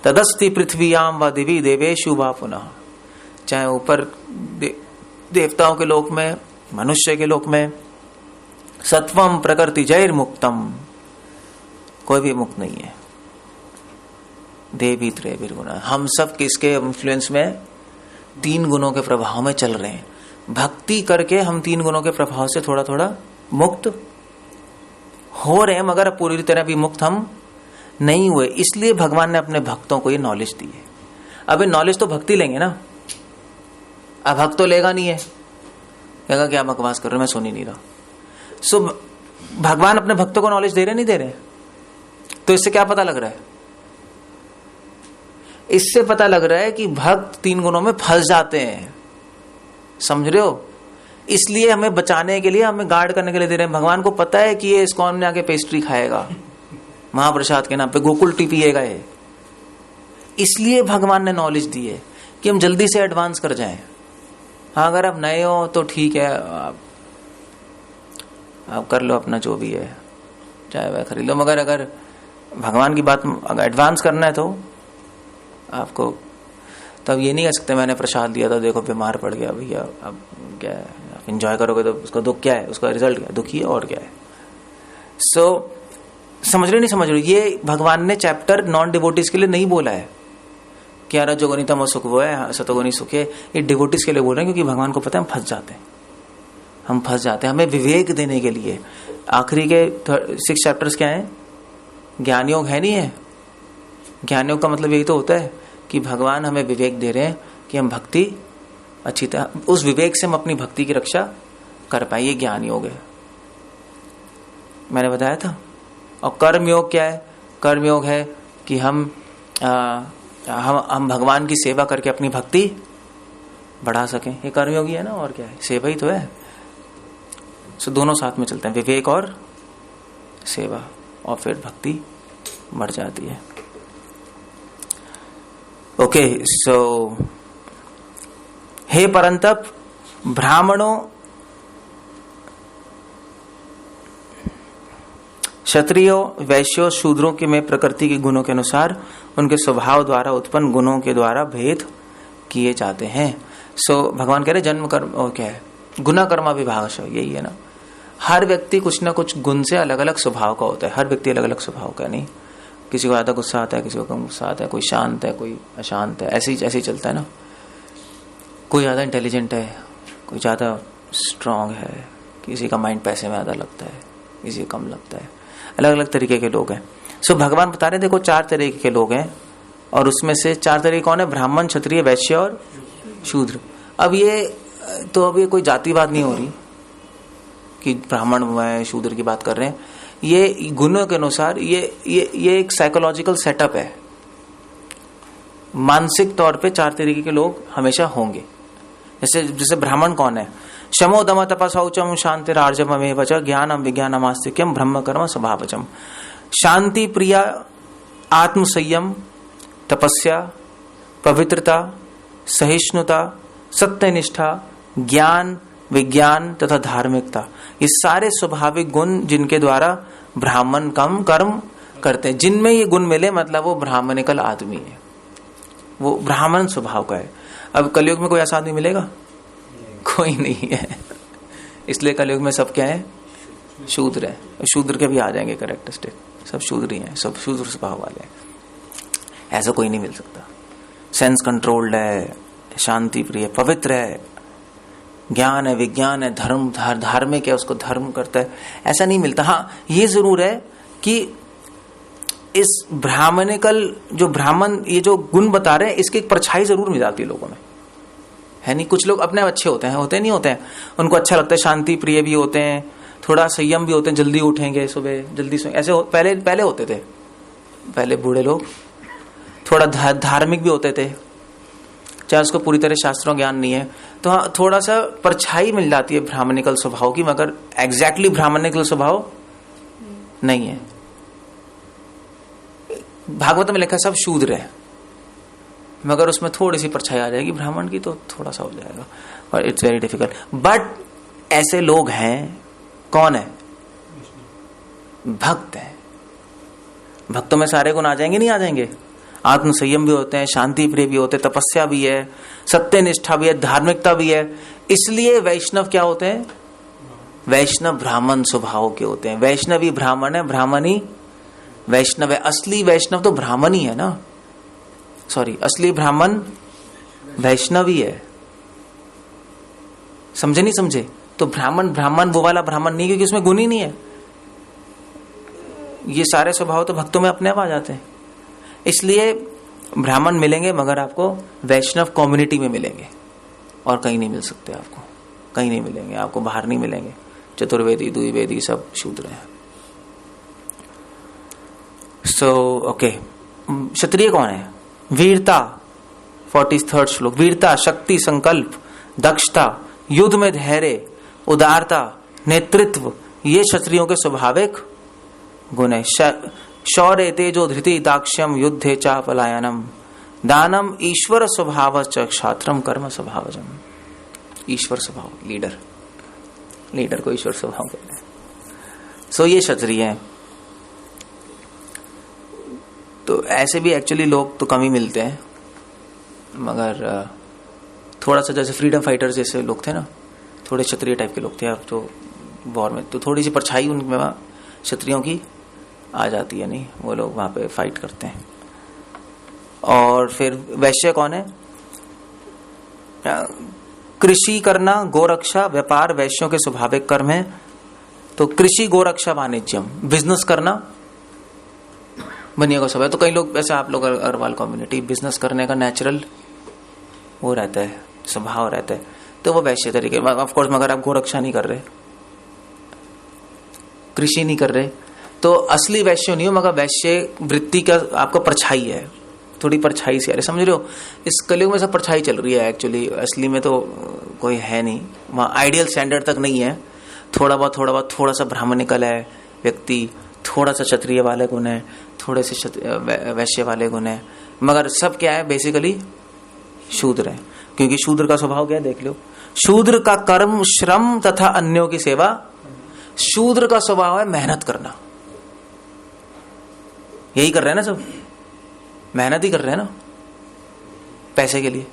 तदस्ति पृथ्वीयाम व दिवी देवेशु वा पुनः, चाहे ऊपर देवताओं के लोक में, मनुष्य के लोक में, सत्वम प्रकृति जैर मुक्तम, कोई भी मुक्त नहीं है। देवी त्रय गुण, हम सब किसके इन्फ्लुएंस में? 3 गुणों के प्रभाव में चल रहे हैं। भक्ति करके हम 3 गुणों के प्रभाव से थोड़ा थोड़ा मुक्त हो रहे हैं, मगर पूरी तरह भी मुक्त हम नहीं हुए। इसलिए भगवान ने अपने भक्तों को ये नॉलेज दी है। अब ये नॉलेज तो भक्ति लेंगे ना, अब भक्त तो लेगा नहीं है, कहेगा क्या बकवास कर रहे, मैं सुन ही नहीं रहा। सो भगवान अपने भक्तों को नॉलेज दे रहे नहीं दे रहे? तो इससे क्या पता लग रहा है? इससे पता लग रहा है कि भक्त 3 गुणों में फंस जाते हैं। समझ रहे हो? इसलिए हमें बचाने के लिए, हमें गार्ड करने के लिए दे रहे हैं। भगवान को पता है कि ये इस्कॉन में आके पेस्ट्री खाएगा, महाप्रसाद के नाम पे गोकुल टी पिएगा ये, इसलिए भगवान ने नॉलेज दी है कि हम जल्दी से एडवांस कर जाएं। हाँ, अगर आप नए हो तो ठीक है, आप कर लो अपना जो भी है, चाहे वह खरीद लो, मगर अगर भगवान की बात अगर एडवांस करना है तो आपको, तब ये नहीं कह सकते मैंने प्रसाद दिया था, देखो बीमार पड़ गया भैया, अब क्या है, आप एंजॉय करोगे तो उसका दुख क्या है, उसका रिजल्ट क्या है, दुखी है और क्या है। सो समझ रहे नहीं समझ रहे? ये भगवान ने चैप्टर नॉन डिवोटीज के लिए नहीं बोला है कि यार रजोगुनी तमो सुख वो है, सतोगुनी सुख है। ये डिवोटीज के लिए बोल रहे हैं, क्योंकि भगवान को पता है हम फंस जाते हैं, हम फंस जाते हैं। हमें विवेक देने के लिए आखिरी के 6 चैप्टर्स क्या है? ज्ञान योग है, नहीं है? ज्ञान योग का मतलब यही तो होता है कि भगवान हमें विवेक दे रहे हैं कि हम भक्ति अच्छी तरह, उस विवेक से हम अपनी भक्ति की रक्षा कर पाए। ये ज्ञान योग है, मैंने बताया था। और कर्म योग क्या है? कर्म योग है कि हम भगवान की सेवा करके अपनी भक्ति बढ़ा सकें। ये कर्म योगी है ना, और क्या है? सेवा ही तो है। सो दोनों साथ में चलते हैं, विवेक और सेवा, और फिर भक्ति बढ़ जाती है। ओके, सो हे परंतप, ब्राह्मणों, क्षत्रियों, वैश्यों, शूद्रों के में प्रकृति के गुणों के अनुसार उनके स्वभाव द्वारा उत्पन्न गुणों के द्वारा भेद किए जाते हैं। सो भगवान कह रहे जन्म कर्म, और क्या है? गुना कर्मा विभागश, यही है ना। हर व्यक्ति कुछ ना कुछ गुण से अलग अलग स्वभाव का होता है। हर व्यक्ति अलग अलग स्वभाव का, नहीं किसी को ज्यादा गुस्सा आता है, किसी को कम गुस्सा आता है, कोई शांत है, कोई अशांत है, ऐसे ही चलता है ना। कोई ज्यादा इंटेलिजेंट है, कोई ज्यादा स्ट्रांग है, किसी का माइंड पैसे में ज्यादा लगता है, किसी का कम लगता है। अलग अलग तरीके के लोग हैं। सो भगवान बता रहे देखो 4 तरीके के लोग हैं, और उसमें से 4 तरीके कौन है? ब्राह्मण, क्षत्रिय, वैश्य और शूद्र। अब ये कोई जातिवाद नहीं हो रही कि ब्राह्मण है शूद्र की बात कर रहे हैं। ये गुणों के अनुसार ये एक साइकोलॉजिकल सेटअप है। मानसिक तौर पे 4 तरीके के लोग हमेशा होंगे। जैसे ब्राह्मण कौन है? शमो दम तप शौचम शांति रार्जवमे वच ज्ञानम विज्ञानम आस्तिक्यम ब्रह्म कर्म स्वभावजम। शांति प्रिया, आत्म संयम, तपस्या, पवित्रता, सहिष्णुता, सत्यनिष्ठा, ज्ञान, विज्ञान तथा धार्मिकता, ये सारे स्वाभाविक गुण जिनके द्वारा ब्राह्मण कम कर्म करते हैं। जिनमें ये गुण मिले मतलब वो ब्राह्मणिकल आदमी है, वो ब्राह्मण स्वभाव का है। अब कलयुग में कोई ऐसा आदमी मिलेगा? कोई नहीं है। इसलिए कलयुग में सब क्या है? शूद्र है। शूद्र के भी आ जाएंगे कैरेक्टरिस्टिक, सब शूद्र ही हैं, सब शूद्र स्वभाव वाले हैं। ऐसा कोई नहीं मिल सकता। सेंस कंट्रोल्ड है, शांति प्रिय, पवित्र है, ज्ञान है, विज्ञान है, धार्मिक है, उसको धर्म करता है, ऐसा नहीं मिलता। हाँ, ये जरूर है कि इस ब्राह्मणिकल जो ब्राह्मण ये जो गुण बता रहे हैं, इसकी एक परछाई जरूर मिल जाती है लोगों में, है नहीं? कुछ लोग अपने अच्छे होते हैं नहीं होते हैं, उनको अच्छा लगता है, शांति प्रिय भी होते हैं, थोड़ा संयम भी होते हैं, जल्दी उठेंगे सुबह, जल्दी ऐसे पहले होते थे, पहले बूढ़े लोग थोड़ा धार्मिक भी होते थे, चाहे उसको पूरी तरह शास्त्रों ज्ञान नहीं है, तो हाँ थोड़ा सा परछाई मिल जाती है ब्राह्मणिकल स्वभाव की, मगर एग्जैक्टली ब्राह्मणिकल स्वभाव नहीं है। भागवत में लिखा सब शूद्र है, मगर उसमें थोड़ी सी परछाई आ जाएगी ब्राह्मण की, तो थोड़ा सा हो जाएगा, और इट्स वेरी डिफिकल्ट। बट ऐसे लोग हैं, कौन है? भक्त है। भक्तों में सारे गुण आ जाएंगे? नहीं आ जाएंगे। आत्म संयम भी होते हैं, शांति प्रिय भी होते हैं, तपस्या भी है, सत्यनिष्ठा भी है, धार्मिकता भी है। इसलिए वैष्णव क्या होते हैं? वैष्णव ब्राह्मण स्वभाव के होते हैं। वैष्णव ही ब्राह्मण है, ब्राह्मण ही वैष्णव है। असली वैष्णव तो ब्राह्मण ही है ना, सॉरी, असली ब्राह्मण वैष्णव ही है। समझे नहीं समझे? तो ब्राह्मण वो वाला ब्राह्मण नहीं, क्योंकि उसमें गुण ही नहीं है। ये सारे स्वभाव तो भक्तों में अपने आप आ जाते हैं। इसलिए ब्राह्मण मिलेंगे, मगर आपको वैष्णव कम्युनिटी में मिलेंगे, और कहीं नहीं मिल सकते। आपको कहीं नहीं मिलेंगे, आपको बाहर नहीं मिलेंगे। चतुर्वेदी, द्विवेदी सब शूद्र हैं। ओके, क्षत्रिय कौन है? वीरता, 43rd श्लोक। वीरता, शक्ति, संकल्प, दक्षता, युद्ध में धैर्य, उदारता, नेतृत्व, ये क्षत्रियों के स्वाभाविक गुण है। शौर्य, तेजो, धृति, दाक्ष्यम, युद्धे चा पलायनम, दानम, ईश्वर स्वभाव च क्षात्रम, कर्म स्वभावजम। ईश्वर स्वभाव, लीडर को ईश्वर स्वभाव कहते हैं। ये क्षत्रिय हैं। तो ऐसे भी एक्चुअली लोग तो कम ही मिलते हैं, मगर थोड़ा सा जैसे फ्रीडम फाइटर्स जैसे लोग थे ना, थोड़े क्षत्रिय टाइप के लोग थे, अब तो वॉर में तो थोड़ी सी परछाई उनमें क्षत्रियों की आ जाती है, नहीं वो लोग वहां पे फाइट करते हैं। और फिर वैश्य कौन है? कृषि करना, गोरक्षा, व्यापार वैश्यों के स्वाभाविक कर्म है। तो कृषि, गोरक्षा, वाणिज्यम, बिजनेस करना बनिया का स्वभाव है। तो कई लोग, वैसे आप लोग अग्रवाल कम्युनिटी, बिजनेस करने का नेचुरल वो रहता है, स्वभाव रहता है, तो वो वैश्य तरीके ऑफ कोर्स। मगर आप गोरक्षा नहीं कर रहे, कृषि नहीं कर रहे, तो असली वैश्य नहीं हो, मगर वैश्य वृत्ति का आपको परछाई है, थोड़ी परछाई से। अरे समझ रहे हो, इस कलयुग में सब परछाई चल रही है एक्चुअली, असली में तो कोई है नहीं, वहां आइडियल स्टैंडर्ड तक नहीं है। थोड़ा बहुत थोड़ा सा ब्राह्मणिकल है व्यक्ति, थोड़ा सा क्षत्रिय वाले गुण है, थोड़े से वैश्य वाले गुण है, मगर सब क्या है? बेसिकली शूद्र है। क्योंकि शूद्र का स्वभाव क्या है? देख लो, शूद्र का कर्म श्रम तथा अन्यों की सेवा। शूद्र का स्वभाव है मेहनत करना। यही कर रहे हैं ना सब, मेहनत ही कर रहे हैं ना पैसे के लिए।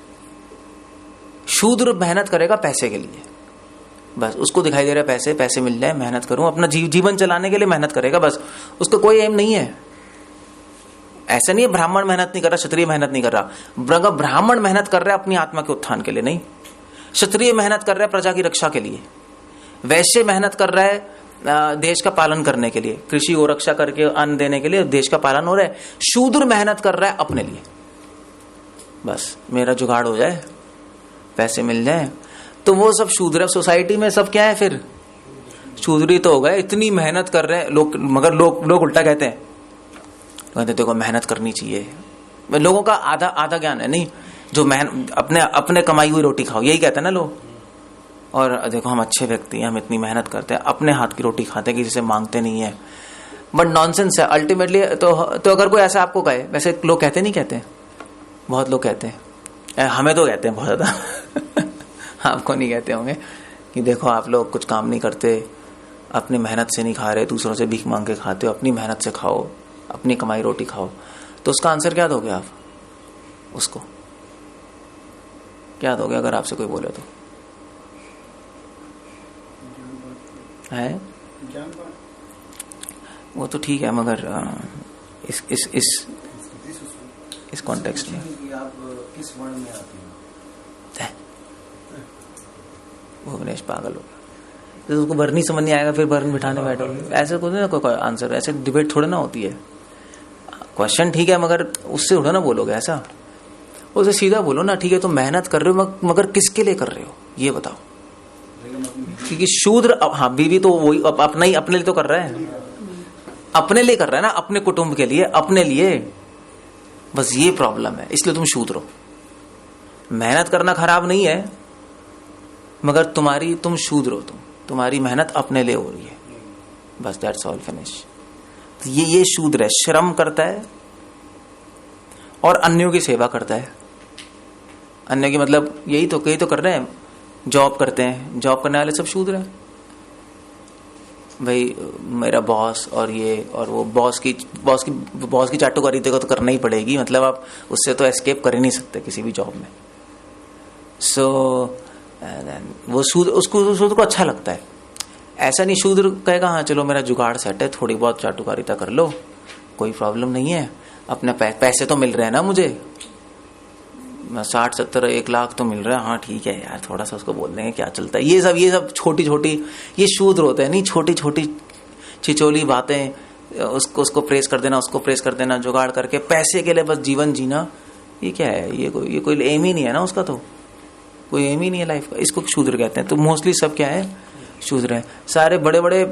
शूद्र मेहनत करेगा पैसे के लिए, बस उसको दिखाई दे रहा है पैसे मिल जाए, मेहनत करूं, अपना जीवन चलाने के लिए मेहनत करेगा, बस उसका कोई एम नहीं है। ऐसा नहीं है ब्राह्मण मेहनत नहीं कर रहा, क्षत्रिय मेहनत नहीं कर रहा। ब्राह्मण मेहनत कर रहा है अपनी आत्मा के उत्थान के लिए, नहीं। क्षत्रिय मेहनत कर रहा है प्रजा की रक्षा के लिए, वैश्य मेहनत कर रहा है देश का पालन करने के लिए, कृषि और रक्षा करके अन्न देने के लिए देश का पालन हो रहा है। शूद्र मेहनत कर रहा है अपने लिए, बस मेरा जुगाड़ हो जाए, पैसे मिल जाए, तो वो सब शूद्र है। सोसाइटी में सब क्या है फिर? शूद्री तो हो गए, इतनी मेहनत कर रहे हैं लोग, मगर लोग उल्टा कहते हैं, देखो मेहनत करनी चाहिए। लोगों का आधा ज्ञान है, नहीं जो अपने कमाई हुई रोटी खाओ, यही कहते हैं ना लोग। और देखो हम अच्छे व्यक्ति हैं, हम इतनी मेहनत करते हैं, अपने हाथ की रोटी खाते हैं, किसी से मांगते नहीं है। बट नॉनसेंस है अल्टीमेटली। तो अगर कोई ऐसा आपको कहे, वैसे लोग कहते नहीं कहते, बहुत लोग कहते हैं, हमें तो कहते हैं बहुत ज्यादा आपको नहीं कहते होंगे कि देखो आप लोग कुछ काम नहीं करते, अपनी मेहनत से नहीं खा रहे, दूसरों से भीख मांग के खाते हो, अपनी मेहनत से खाओ, अपनी कमाई रोटी खाओ। तो उसका आंसर क्या दोगे आप उसको? क्या दोगे अगर आपसे कोई बोले तो? है वो तो ठीक है, मगर इस कॉन्टेक्स्ट में आप किस वर्ण में आते हैं? भुवनेश पागल हो गया, तो उसको वर्ण नहीं समझ नहीं आएगा, फिर वर्ण बिठाने बैठोगे, ऐसे कुछ ना कोई आंसर, ऐसे डिबेट थोड़ा ना होती है। क्वेश्चन ठीक है, मगर उससे थोड़ा ना बोलोगे ऐसा, उसे सीधा बोलो ना, ठीक है तो मेहनत कर रहे हो मगर किसके लिए कर रहे हो ये बताओ। क्योंकि शूद्र, हाँ बीवी तो वही अपना ही, अपने लिए तो कर रहा है, अपने लिए कर रहा है ना, अपने कुटुंब के लिए, अपने लिए, बस ये प्रॉब्लम है, इसलिए तुम शूद्र हो। मेहनत करना खराब नहीं है, मगर तुम शूद्र हो, तुम्हारी मेहनत अपने लिए हो रही है, बस दैट्स ऑल, फिनिश। ये शूद्र है, श्रम करता है और अन्यों की सेवा करता है। अन्य की मतलब यही तो कर रहे हैं, जॉब करते हैं, जॉब करने वाले सब शूद्र हैं भाई। मेरा बॉस और ये और वो, बॉस की चाटुकारी देखो तो करना ही पड़ेगी, मतलब आप उससे तो एस्केप कर ही नहीं सकते किसी भी जॉब में। सो वो शूद्र को अच्छा लगता है। ऐसा नहीं शूद्र कहेगा हाँ चलो मेरा जुगाड़ सेट है, थोड़ी बहुत चाटुकारिता कर लो, कोई प्रॉब्लम नहीं है, अपने पैसे तो मिल रहे हैं ना मुझे, 60, 70, 1 लाख तो मिल रहा है, हाँ ठीक है यार, थोड़ा सा उसको बोल देंगे क्या चलता है। ये सब छोटी छोटी ये शूद्र होते हैं, नहीं छोटी छोटी छिचोली बातें, उसको प्रेस कर देना, उसको प्रेस कर देना, जुगाड़ करके पैसे के लिए बस जीवन जीना, ये क्या है? ये कोई एम ही नहीं है ना उसका, तो कोई एम ही नहीं है लाइफ का, इसको शूद्र कहते हैं। तो मोस्टली सब क्या है? शूद्र है। सारे बड़े बड़े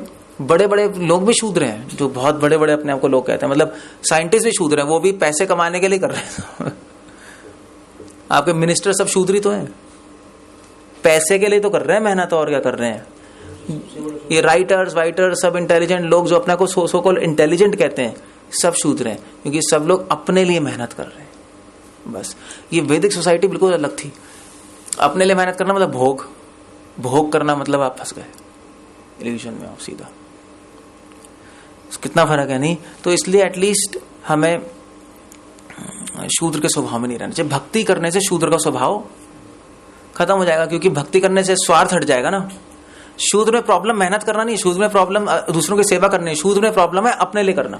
लोग भी शूद्र हैं, जो बहुत बड़े बड़े अपने आप को लोग कहते हैं, मतलब साइंटिस्ट भी शूद्र है, वो भी पैसे कमाने के लिए कर रहे हैं। आपके मिनिस्टर सब शूद्र ही तो हैं, पैसे के लिए तो कर रहे हैं मेहनत, और क्या कर रहे हैं। ये राइटर्स सब इंटेलिजेंट लोग जो अपने को सो कॉल्ड इंटेलिजेंट कहते हैं, सब शूद्र हैं, क्योंकि सब लोग अपने लिए मेहनत कर रहे हैं। बस ये वैदिक सोसाइटी बिल्कुल अलग थी। अपने लिए मेहनत करना मतलब भोग करना, मतलब आप फंस गए इल्यूजन में, आप सीधा। कितना फर्क है, नहीं? तो इसलिए एटलीस्ट हमें शूद्र के स्वभाव में नहीं रहना चाहिए। भक्ति करने से शूद्र का स्वभाव खत्म हो जाएगा, क्योंकि भक्ति करने से स्वार्थ हट जाएगा ना। शूद्र में प्रॉब्लम मेहनत करना नहीं, शूद्र में प्रॉब्लम दूसरों की सेवा करनी, शूद्र में प्रॉब्लम है अपने लिए करना।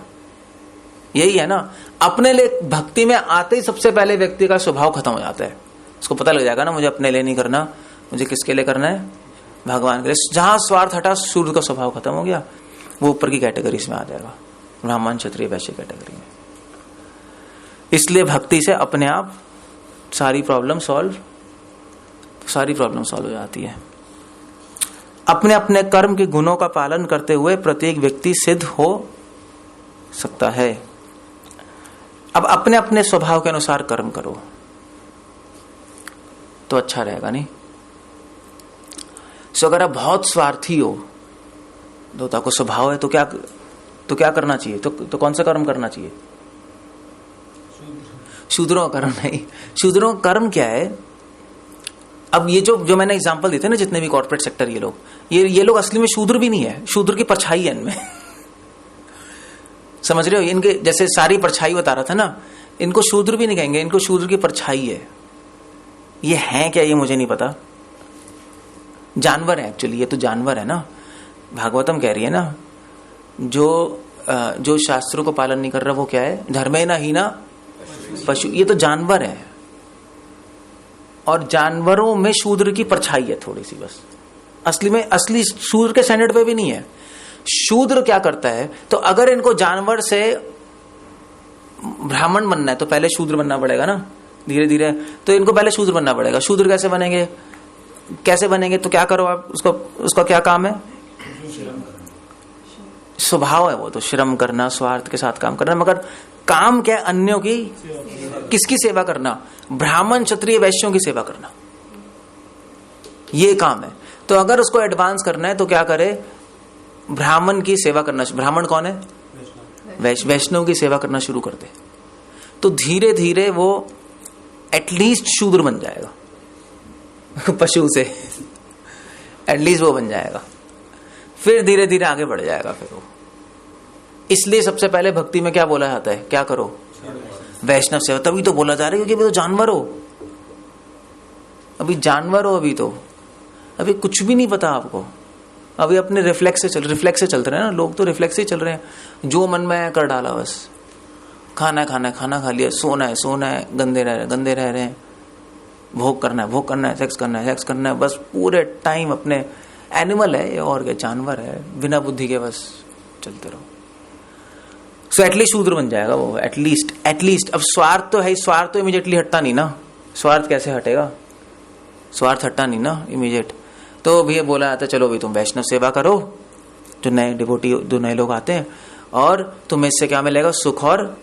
यही है ना, अपने लिए भक्ति में आते ही सबसे पहले व्यक्ति का स्वभाव खत्म हो जाता है। उसको पता लग जाएगा ना, मुझे अपने लिए नहीं करना, मुझे किसके लिए करना है? भगवान के लिए। जहां स्वार्थ हटा, शूद्र का स्वभाव खत्म हो गया, वो ऊपर की कैटेगरीज में आ जाएगा, ब्राह्मण क्षत्रिय वैश्य कैटेगरी में। इसलिए भक्ति से अपने आप सारी प्रॉब्लम सॉल्व हो जाती है। अपने अपने कर्म के गुणों का पालन करते हुए प्रत्येक व्यक्ति सिद्ध हो सकता है। अब अपने अपने स्वभाव के अनुसार कर्म करो तो अच्छा रहेगा, नहीं? सो अगर आप बहुत स्वार्थी हो, देवता को स्वभाव है, तो क्या करना चाहिए? तो कौन सा कर्म करना चाहिए? शूद्रों का कर्म नहीं। शूद्रों का कर्म क्या है? अब ये जो मैंने एग्जांपल देते हैं ना, जितने भी कॉर्पोरेट सेक्टर, ये लोग असली में शूद्र भी नहीं है, शूद्र की परछाई है इनमें। समझ रहे हो? इनके जैसे सारी परछाई बता रहा था ना, इनको शूद्र भी नहीं कहेंगे, इनको शूद्र की परछाई है। ये है क्या, ये मुझे नहीं पता। जानवर है एक्चुअली, ये तो जानवर है ना। भागवतम कह रही है ना, जो शास्त्रों को पालन नहीं कर रहा वो क्या है? धर्मे ना ही ना पशु। ये तो जानवर है, और जानवरों में शूद्र की परछाई है थोड़ी सी बस। असली शूद्र के स्टैंडर्ड पे भी नहीं है। शूद्र क्या करता है? तो अगर इनको जानवर से ब्राह्मण बनना है तो पहले शूद्र बनना पड़ेगा ना, धीरे धीरे। तो इनको पहले शूद्र बनना पड़ेगा। शूद्र कैसे बनेंगे? तो क्या करो आप, उसका क्या काम है? स्वभाव है वो तो, श्रम करना, स्वार्थ के साथ काम करना। मगर काम क्या है? अन्यों की, किसकी सेवा करना? ब्राह्मण क्षत्रिय वैश्यों की सेवा करना, ये काम है। तो अगर उसको एडवांस करना है तो क्या करे? ब्राह्मण की सेवा करना। ब्राह्मण कौन है? वैष्णव की सेवा करना शुरू कर दे, तो धीरे धीरे वो एटलीस्ट शूद्र बन जाएगा। पशु से एटलीस्ट वो बन जाएगा, फिर धीरे धीरे आगे बढ़ जाएगा फिर वो। इसलिए सबसे पहले भक्ति में क्या बोला जाता है? क्या करो? वैष्णव सेवा। तभी तो बोला जा रहा है क्योंकि वो तो जानवर हो। अभी जानवर हो, अभी कुछ भी नहीं पता आपको, अभी अपने रिफ्लेक्स से चलते रहे ना लोग, तो रिफ्लेक्स से चल रहे हैं, जो मन में है कर डाला बस। खाना खा लिया, सोना है, गंदे रह रहे हैं, भोग करना है, सेक्स करना है, बस पूरे टाइम अपने एनिमल है ये, और क्या जानवर है, बिना बुद्धि के बस चलते रहो। सो एटलीस्ट शूद्र बन जाएगा वो, एटलीस्ट। अब स्वार्थ तो है, स्वार्थ तो इमीडिएटली हटता नहीं ना, स्वार्थ कैसे हटेगा, स्वार्थ हटता नहीं ना इमीडिएट। तो भी बोला जाता चलो भी तुम वैष्णव सेवा करो, जो नए डिवोटी, जो नए लोग आते हैं, और तुम्हें इससे क्या मिलेगा, सुख और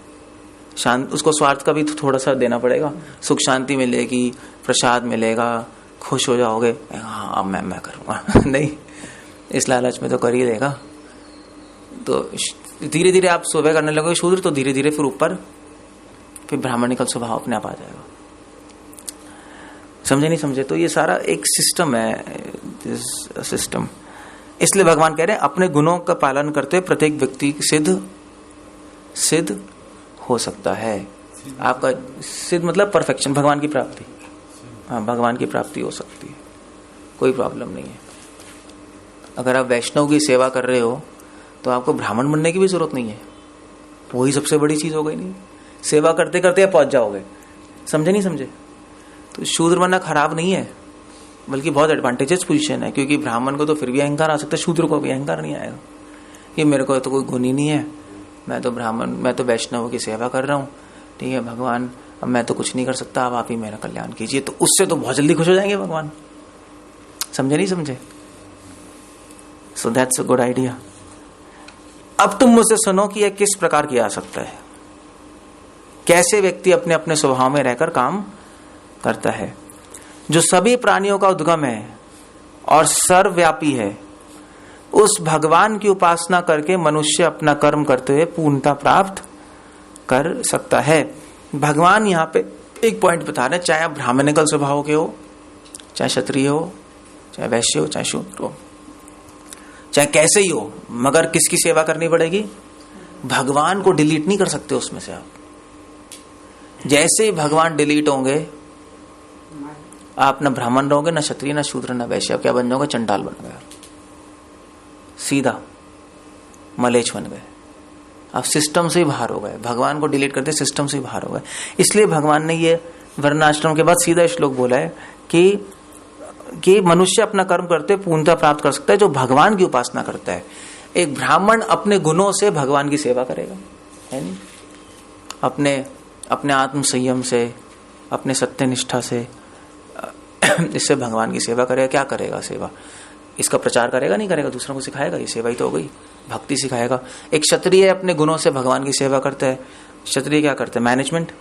शांति। उसको स्वार्थ का भी थोड़ा सा देना पड़ेगा, सुख शांति मिलेगी, प्रसाद मिलेगा, खुश हो जाओगे। हाँ अब मैं करूँगा नहीं, इस लालच में तो कर ही देगा। तो धीरे धीरे आप सेवा करने लगोगे शूद्र, तो धीरे धीरे फिर ऊपर फिर ब्राह्मणिकल स्वभाव अपने आप आ जाएगा। समझे नहीं समझे? तो ये सारा एक सिस्टम है, सिस्टम। इसलिए भगवान कह रहे हैं अपने गुणों का पालन करते हुए प्रत्येक व्यक्ति सिद्ध हो सकता है। आपका सिद्ध मतलब परफेक्शन, भगवान की प्राप्ति। हाँ, भगवान की प्राप्ति हो सकती है, कोई प्रॉब्लम नहीं है। अगर आप वैष्णव की सेवा कर रहे हो तो आपको ब्राह्मण बनने की भी जरूरत नहीं है, वही सबसे बड़ी चीज हो गई। नहीं, सेवा करते करते आप पहुंच जाओगे। समझे नहीं समझे? तो शूद्र बनना खराब नहीं है, बल्कि बहुत एडवांटेजेस पोजीशन है, क्योंकि ब्राह्मण को तो फिर भी अहंकार आ सकता है, शूद्र को भी अहंकार नहीं आएगा कि मेरे को तो कोई गुण ही नहीं है, मैं तो ब्राह्मण, मैं तो वैष्णव की सेवा कर रहा हूँ, ठीक है भगवान, अब मैं तो कुछ नहीं कर सकता, अब आप ही मेरा कल्याण कीजिए। तो उससे तो बहुत जल्दी खुश हो जाएंगे भगवान। समझे नहीं समझे? So that's a good idea. अब तुम मुझसे सुनो कि यह किस प्रकार किया जा सकता है, कैसे व्यक्ति अपने अपने स्वभाव में रहकर काम करता है। जो सभी प्राणियों का उद्गम है और सर्वव्यापी है, उस भगवान की उपासना करके मनुष्य अपना कर्म करते हुए पूर्णता प्राप्त कर सकता है। भगवान यहाँ पे एक पॉइंट बता रहे हैं, चाहे आप ब्राह्मणिकल स्वभाव के हो, चाहे क्षत्रिय हो, चाहे वैश्य हो, चाहे शूद्र हो, चाहे कैसे ही हो, मगर किसकी सेवा करनी पड़ेगी? भगवान को डिलीट नहीं कर सकते उसमें से आप। जैसे ही भगवान डिलीट होंगे, आप न ब्राह्मण रहोगे, न क्षत्रिय, न शूद्र, न वैश्य। आप क्या बन जाओगे? चंडाल बन गए, सीधा मलेच्छ बन गए। आप सिस्टम से ही बाहर हो गए, भगवान को डिलीट करते सिस्टम से ही बाहर हो गए। इसलिए भगवान ने ये वर्णाश्रम के बाद सीधा श्लोक बोला है कि मनुष्य अपना कर्म करते पूर्णता प्राप्त कर सकता है जो भगवान की उपासना करता है। एक ब्राह्मण अपने गुणों से भगवान की सेवा करेगा, है नहीं? अपने आत्म संयम से, अपने सत्यनिष्ठा से, इससे भगवान की सेवा करेगा। क्या करेगा सेवा? इसका प्रचार करेगा, नहीं करेगा, दूसरों को सिखाएगा, ये सेवा ही तो हो गई, भक्ति सिखाएगा। एक क्षत्रिय अपने गुणों से भगवान की सेवा करता है। क्षत्रिय क्या करते हैं? मैनेजमेंट।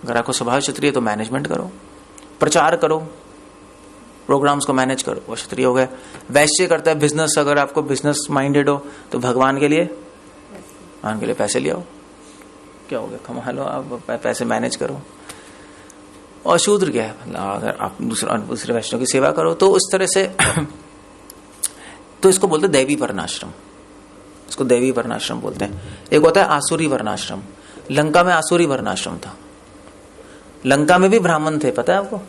अगर आपको स्वभाव क्षत्रिय तो मैनेजमेंट करो, प्रचार करो, प्रोग्राम्स को मैनेज करो, वो क्षत्रिय हो गया। वैश्य करता है बिजनेस, अगर आपको बिजनेस माइंडेड हो तो भगवान के लिए पैसे ले आओ, क्या हो गया, कमा लो, आप पैसे मैनेज करो। और शूद्र क्या है? अगर आप दूसरे वैष्णव की सेवा करो, तो उस तरह से तो इसको बोलते हैं दैवी वर्णाश्रम, इसको दैवी वर्णाश्रम बोलते हैं। एक होता है आसुरी वर्णाश्रम। लंका में आसुरी वर्णाश्रम था, लंका में भी ब्राह्मण थे, पता है आपको?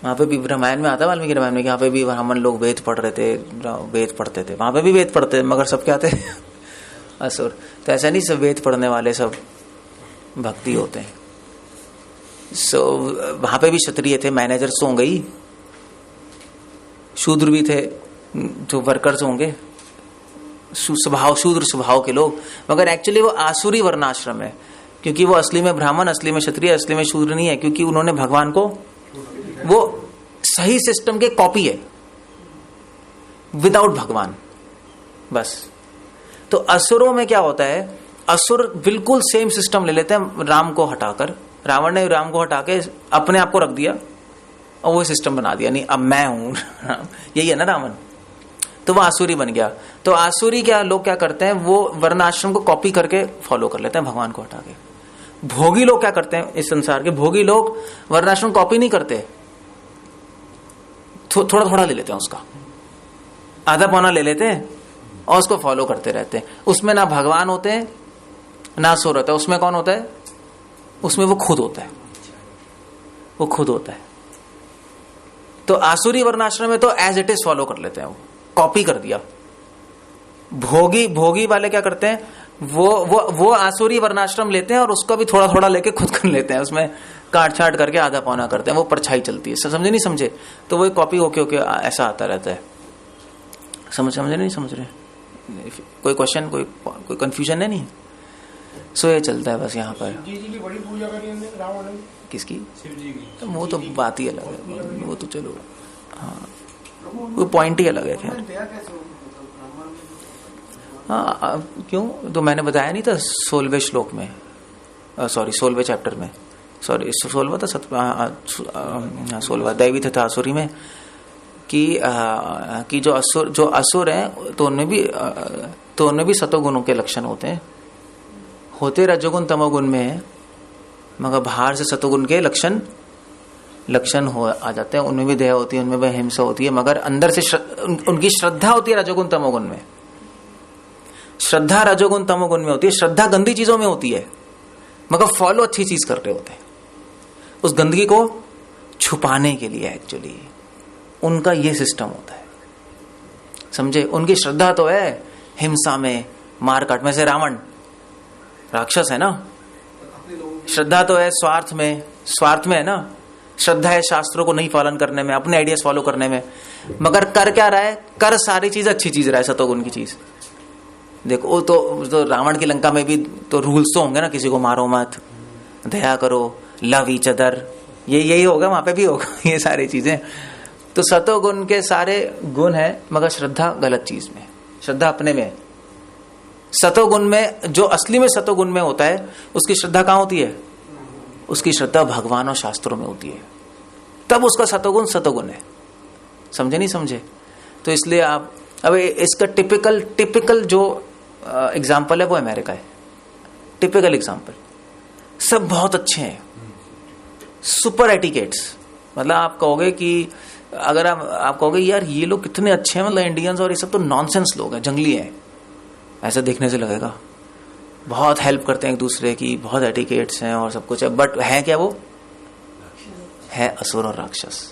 वहां पे भी रामायण में आता है, वाल्मीकि रामायण में, यहाँ पे भी ब्राह्मण लोग वेद पढ़ रहे थे, वेद पढ़ते थे, वहां पे भी वेद पढ़ते थे, मगर सब क्या थे? असुर। तो ऐसा नहीं सब वेद पढ़ने वाले सब भक्ति होते हैं। वहां पे भी क्षत्रिय थे, मैनेजर्स तो होंगे ही, शूद्र भी थे, जो वर्कर्स होंगे, शूद्र स्वभाव के लोग, मगर एक्चुअली वो आसुरी वर्णाश्रम है, क्योंकि वो असली में ब्राह्मण, असली में क्षत्रिय, असली में शूद्र नहीं है, क्योंकि उन्होंने भगवान को, वो सही सिस्टम के कॉपी है, विदाउट भगवान, बस। तो असुरों में क्या होता है? असुर बिल्कुल सेम सिस्टम ले लेते हैं, राम को हटाकर, रावण ने राम को हटा के अपने आप को रख दिया और वो सिस्टम बना दिया, नहीं अब मैं हूं, यही है ना रावण। तो वो आसुरी बन गया। तो आसुरी क्या लोग क्या करते हैं? वो वर्णाश्रम को कॉपी करके फॉलो कर लेते हैं, भगवान को हटा के। भोगी लोग क्या करते हैं? इस संसार के भोगी लोग वर्णाश्रम कॉपी नहीं करते, थोड़ा थोड़ा ले लेते हैं, उसका आधा पौना ले लेते हैं और उसको फॉलो करते रहते हैं। उसमें ना भगवान होते हैं ना असुर होता है, उसमें कौन होता है? उसमें वो खुद होता है, वो खुद होता है। तो आसुरी वर्णाश्रम में तो एज इट इज फॉलो कर लेते हैं, वो कॉपी कर दिया। भोगी वाले क्या करते हैं, वो आसुरी वर्णाश्रम लेते हैं और उसको भी थोड़ा थोड़ा लेके खुद कर लेते हैं, उसमें काट छाट करके आधा पौना करते हैं, वो परछाई चलती है। समझे नहीं समझे? तो वो कॉपी होके ऐसा आता रहता है। समझे नहीं समझ रहे? कोई क्वेश्चन, कोई कंफ्यूजन है? नहीं। सो ये चलता है बस यहाँ पर। जी की बड़ी पूजा करी रावण ने। किसकी? शिव जी की। तो वो तो बात ही अलग है, वो तो चलो, हाँ, वो पॉइंट ही अलग है। खैर हाँ, क्यों? तो मैंने बताया नहीं था 16वें श्लोक में, सॉरी 16वें चैप्टर में, सॉरी 16वां था 16वां दैवी तथा असुरी में, कि जो असुर हैं तो उनमें भी सतोगुणों के लक्षण होते रजोगुण तमोगुण में, मगर बाहर से सतोगुण के लक्षण हो आ जाते हैं। उनमें भी दया होती है, उनमें भी हिंसा होती है, मगर अंदर से उनकी श्रद्धा होती है रजोगुण तमोगुण में। श्रद्धा रजोगुण तमोगुण में होती है। श्रद्धा गंदी चीजों में होती है, मगर फॉलो अच्छी चीज कर रहे होते हैं। उस गंदगी को छुपाने के लिए एक्चुअली उनका ये सिस्टम होता है, समझे? उनकी श्रद्धा तो है हिंसा में, मार काट में। से रावण राक्षस है ना, श्रद्धा तो है स्वार्थ में है ना। श्रद्धा है शास्त्रों को नहीं पालन करने में, अपने आइडियाज फॉलो करने में, मगर कर क्या रहा है? कर सारी चीज अच्छी चीज रहा है, सतोगुण की चीज। देखो तो रावण की लंका में भी तो रूल्स तो होंगे ना, किसी को मारो मत, दया करो, लव ईच अदर, यही होगा, वहां पे भी होगा ये सारी चीजें। तो सतोगुण के सारे गुण है, मगर श्रद्धा गलत चीज में, श्रद्धा अपने में। सतोगुण में जो असली में सतोगुण में होता है, उसकी श्रद्धा कहाँ होती है? उसकी श्रद्धा भगवान और शास्त्रों में होती है, तब उसका सतोगुण है। समझे नहीं समझे? तो इसलिए आप अब इसका टिपिकल जो एग्जाम्पल है वो अमेरिका है। टिपिकल एग्जाम्पल, सब बहुत अच्छे हैं, सुपर एटिकेट्स। मतलब आप कहोगे कि अगर आप कहोगे यार ये लोग कितने अच्छे हैं, मतलब इंडियंस, और ये सब तो नॉनसेंस लोग हैं, जंगली हैं, ऐसा देखने से लगेगा। बहुत हेल्प करते हैं एक दूसरे की, बहुत एटिकेट्स हैं और सब कुछ है, बट है क्या? वो है असुर और राक्षस।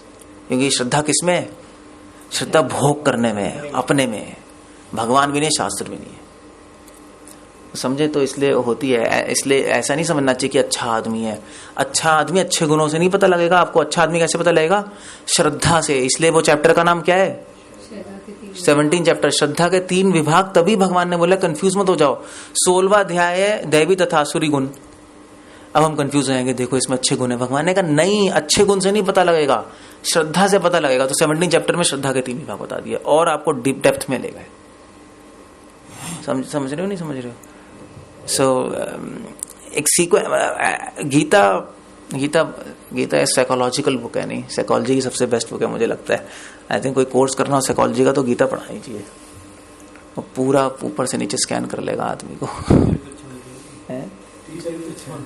क्योंकि श्रद्धा किसमें है? श्रद्धा भोग करने में है, अपने में है, भगवान भी नहीं, शास्त्र भी नहीं है। समझे? तो इसलिए होती है। इसलिए ऐसा नहीं समझना चाहिए कि अच्छा आदमी है। अच्छा आदमी अच्छे गुणों से नहीं पता लगेगा आपको। अच्छा आदमी कैसे पता लगेगा? श्रद्धा से। इसलिए वो चैप्टर का नाम क्या है? 17 चैप्टर, श्रद्धा के 3 विभाग। तभी भगवान ने बोला कंफ्यूज मत हो जाओ। 16वां अध्याय है दैवी तथा आसुरी गुण। अब हम कंफ्यूज हो जाएंगे, देखो इसमें अच्छे गुण है। भगवान ने कहा नहीं, अच्छे गुण से नहीं पता लगेगा, श्रद्धा से पता लगेगा। तो 17 चैप्टर में श्रद्धा के 3 विभाग बता दिए और आपको डीप डेप्थ में ले गए। समझ रहे हो नहीं समझ रहे हो? सो एक सीक्वेंस, गीता साइकोलॉजिकल बुक है, नहीं साइकोलॉजी की सबसे बेस्ट बुक है मुझे लगता है। आई थिंक कोई कोर्स करना हो साइकोलॉजी का तो गीता पढ़ानी चाहिए, वो पूरा ऊपर से नीचे स्कैन कर लेगा आदमी को।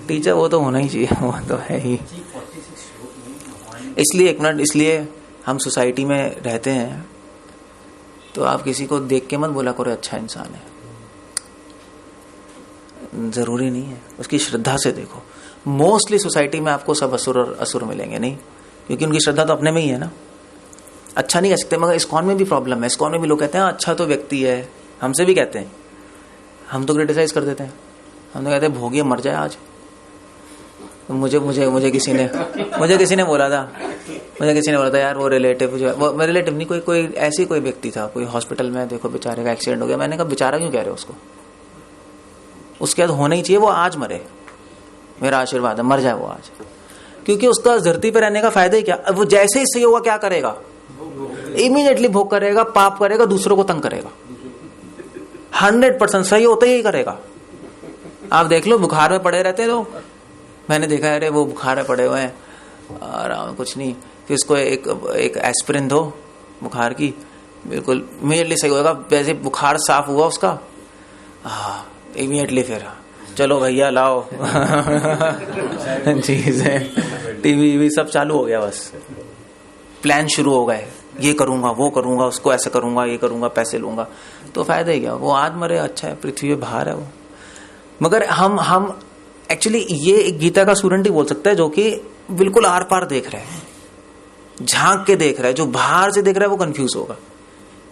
टीचर वो तो होना ही चाहिए, वो तो है ही। इसलिए एक मिनट, इसलिए हम सोसाइटी में रहते हैं तो आप किसी को देख के मत बोला करो अच्छा इंसान है, जरूरी नहीं है। उसकी श्रद्धा से देखो। मोस्टली सोसाइटी में आपको सब असुर और असुर मिलेंगे, नहीं, क्योंकि उनकी श्रद्धा तो अपने में ही है ना। अच्छा नहीं कह सकते, मगर इस्कॉन में भी प्रॉब्लम है। इस्कॉन में भी लोग कहते हैं अच्छा तो व्यक्ति है, हमसे भी कहते हैं, हम तो क्रिटिसाइज कर देते हैं। हम तो कहते हैं भोगी मर जाए आज। तो मुझे किसी ने बोला था यार वो रिलेटिव जो वो रिलेटिव नहीं, कोई ऐसी कोई व्यक्ति था, कोई हॉस्पिटल में, देखो बेचारे का एक्सीडेंट हो गया। मैंने कहा बेचारा क्यों कह रहे हो उसको? उसके बाद होना ही चाहिए वो आज मरे, मेरा आशीर्वाद है, मर जाए वो आज। क्योंकि उसका धरती पे रहने का फायदा ही क्या? वो जैसे ही सही होगा क्या करेगा? इमीडिएटली भोग करेगा, पाप करेगा, दूसरों को तंग करेगा। 100% सही होते ही करेगा। आप देख लो, बुखार में पड़े रहते हैं लोग, मैंने देखा है, अरे वो बुखार में पड़े हुए हैं और कुछ नहीं, फिर इसको एक एस्पिरिन दो बुखार की, बिल्कुल इमीडिएटली सही होगा। वैसे बुखार साफ हुआ उसका, इमीडिएटली फिर चलो भैया लाओ चीजें, टीवी सब चालू हो गया, बस प्लान शुरू हो गए, ये करूंगा वो करूंगा, उसको ऐसे करूंगा, ये करूंगा, पैसे लूंगा। तो फायदा ही क्या? वो आज मरे अच्छा है, पृथ्वी पे बाहर है वो। मगर हम एक्चुअली ये गीता का स्टूडेंट ही बोल सकता है जो कि बिल्कुल आर पार देख रहा है, झांक के देख रहा है। जो बाहर से देख रहा है वो कंफ्यूज होगा।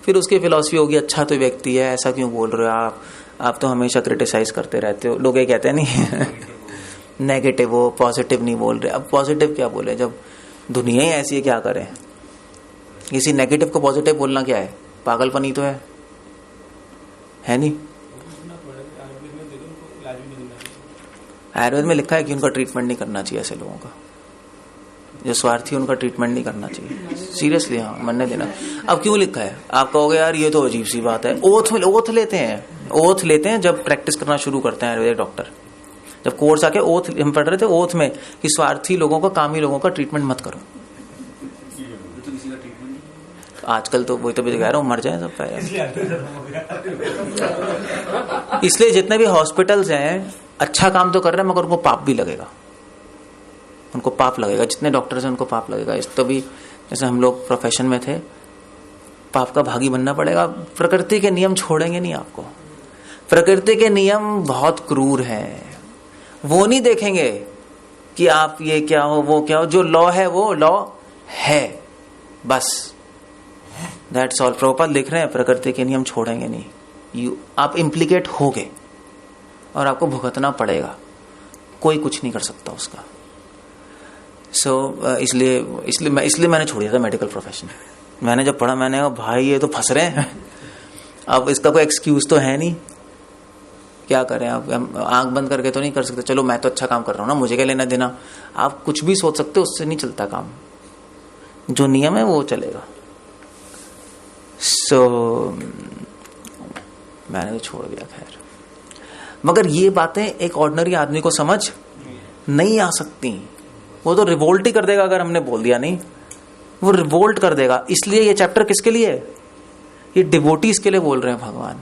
फिर उसकी फिलॉसफी होगी, अच्छा तो व्यक्ति है, ऐसा क्यों बोल रहे हो आप तो हमेशा क्रिटिसाइज करते रहते हो। लोग ये कहते हैं नहीं नेगेटिव हो, पॉजिटिव नहीं बोल रहे। अब पॉजिटिव क्या बोले जब दुनिया ही ऐसी है, क्या करें। किसी नेगेटिव को पॉजिटिव बोलना क्या है, पागलपनी तो है नहीं। आयुर्वेद में लिखा है कि उनका ट्रीटमेंट नहीं करना चाहिए, ऐसे लोगों का जो स्वार्थी, उनका ट्रीटमेंट नहीं करना चाहिए। सीरियसली, हाँ, मरने देना। अब क्यों लिखा है? आप कहोगे यार ये तो अजीब सी बात है। ओथ लेते हैं जब प्रैक्टिस करना शुरू करते हैं आयुर्वेदिक डॉक्टर। जब कोर्स आके ओथ हम पढ़ रहे थे, ओथ में कि स्वार्थी लोगों का, कामी लोगों का ट्रीटमेंट मत करो। आजकल तो वही तो कह रहा हूँ, मर जाए सब पहले। इसलिए जितने भी हॉस्पिटल्स हैं अच्छा काम तो कर रहे हैं, मगर उनको पाप भी लगेगा, उनको पाप लगेगा। जितने डॉक्टर्स हैं उनको पाप लगेगा। इस तो भी जैसे हम लोग प्रोफेशन में थे, पाप का भागी बनना पड़ेगा। प्रकृति के नियम छोड़ेंगे नहीं आपको। प्रकृति के नियम बहुत क्रूर हैं, वो नहीं देखेंगे कि आप ये क्या हो वो क्या हो। जो लॉ है वो लॉ है, बस दैट्स ऑल। प्रभुपाद लिख रहे हैं प्रकृति के नियम छोड़ेंगे नहीं। आप इम्प्लीकेट होगे और आपको भुगतना पड़ेगा, कोई कुछ नहीं कर सकता उसका। इसलिए मैंने छोड़ दिया था मेडिकल प्रोफेशन। मैंने जब पढ़ा, मैंने कहा भाई ये तो फंस रहे हैं अब इसका कोई एक्सक्यूज तो है नहीं, क्या करें। आप आंख बंद करके तो नहीं कर सकते, चलो मैं तो अच्छा काम कर रहा हूं ना, मुझे क्या लेना देना। आप कुछ भी सोच सकते हो, उससे नहीं चलता काम। जो नियम है वो चलेगा। मैंने तो छोड़ दिया। खैर, मगर ये बातें एक ऑर्डिनरी आदमी को समझ नहीं आ सकती। वो तो रिवोल्ट ही कर देगा अगर हमने बोल दिया। नहीं, वो रिवोल्ट कर देगा। इसलिए ये चैप्टर किसके लिए है? ये डिवोटीज के लिए बोल रहे हैं भगवान।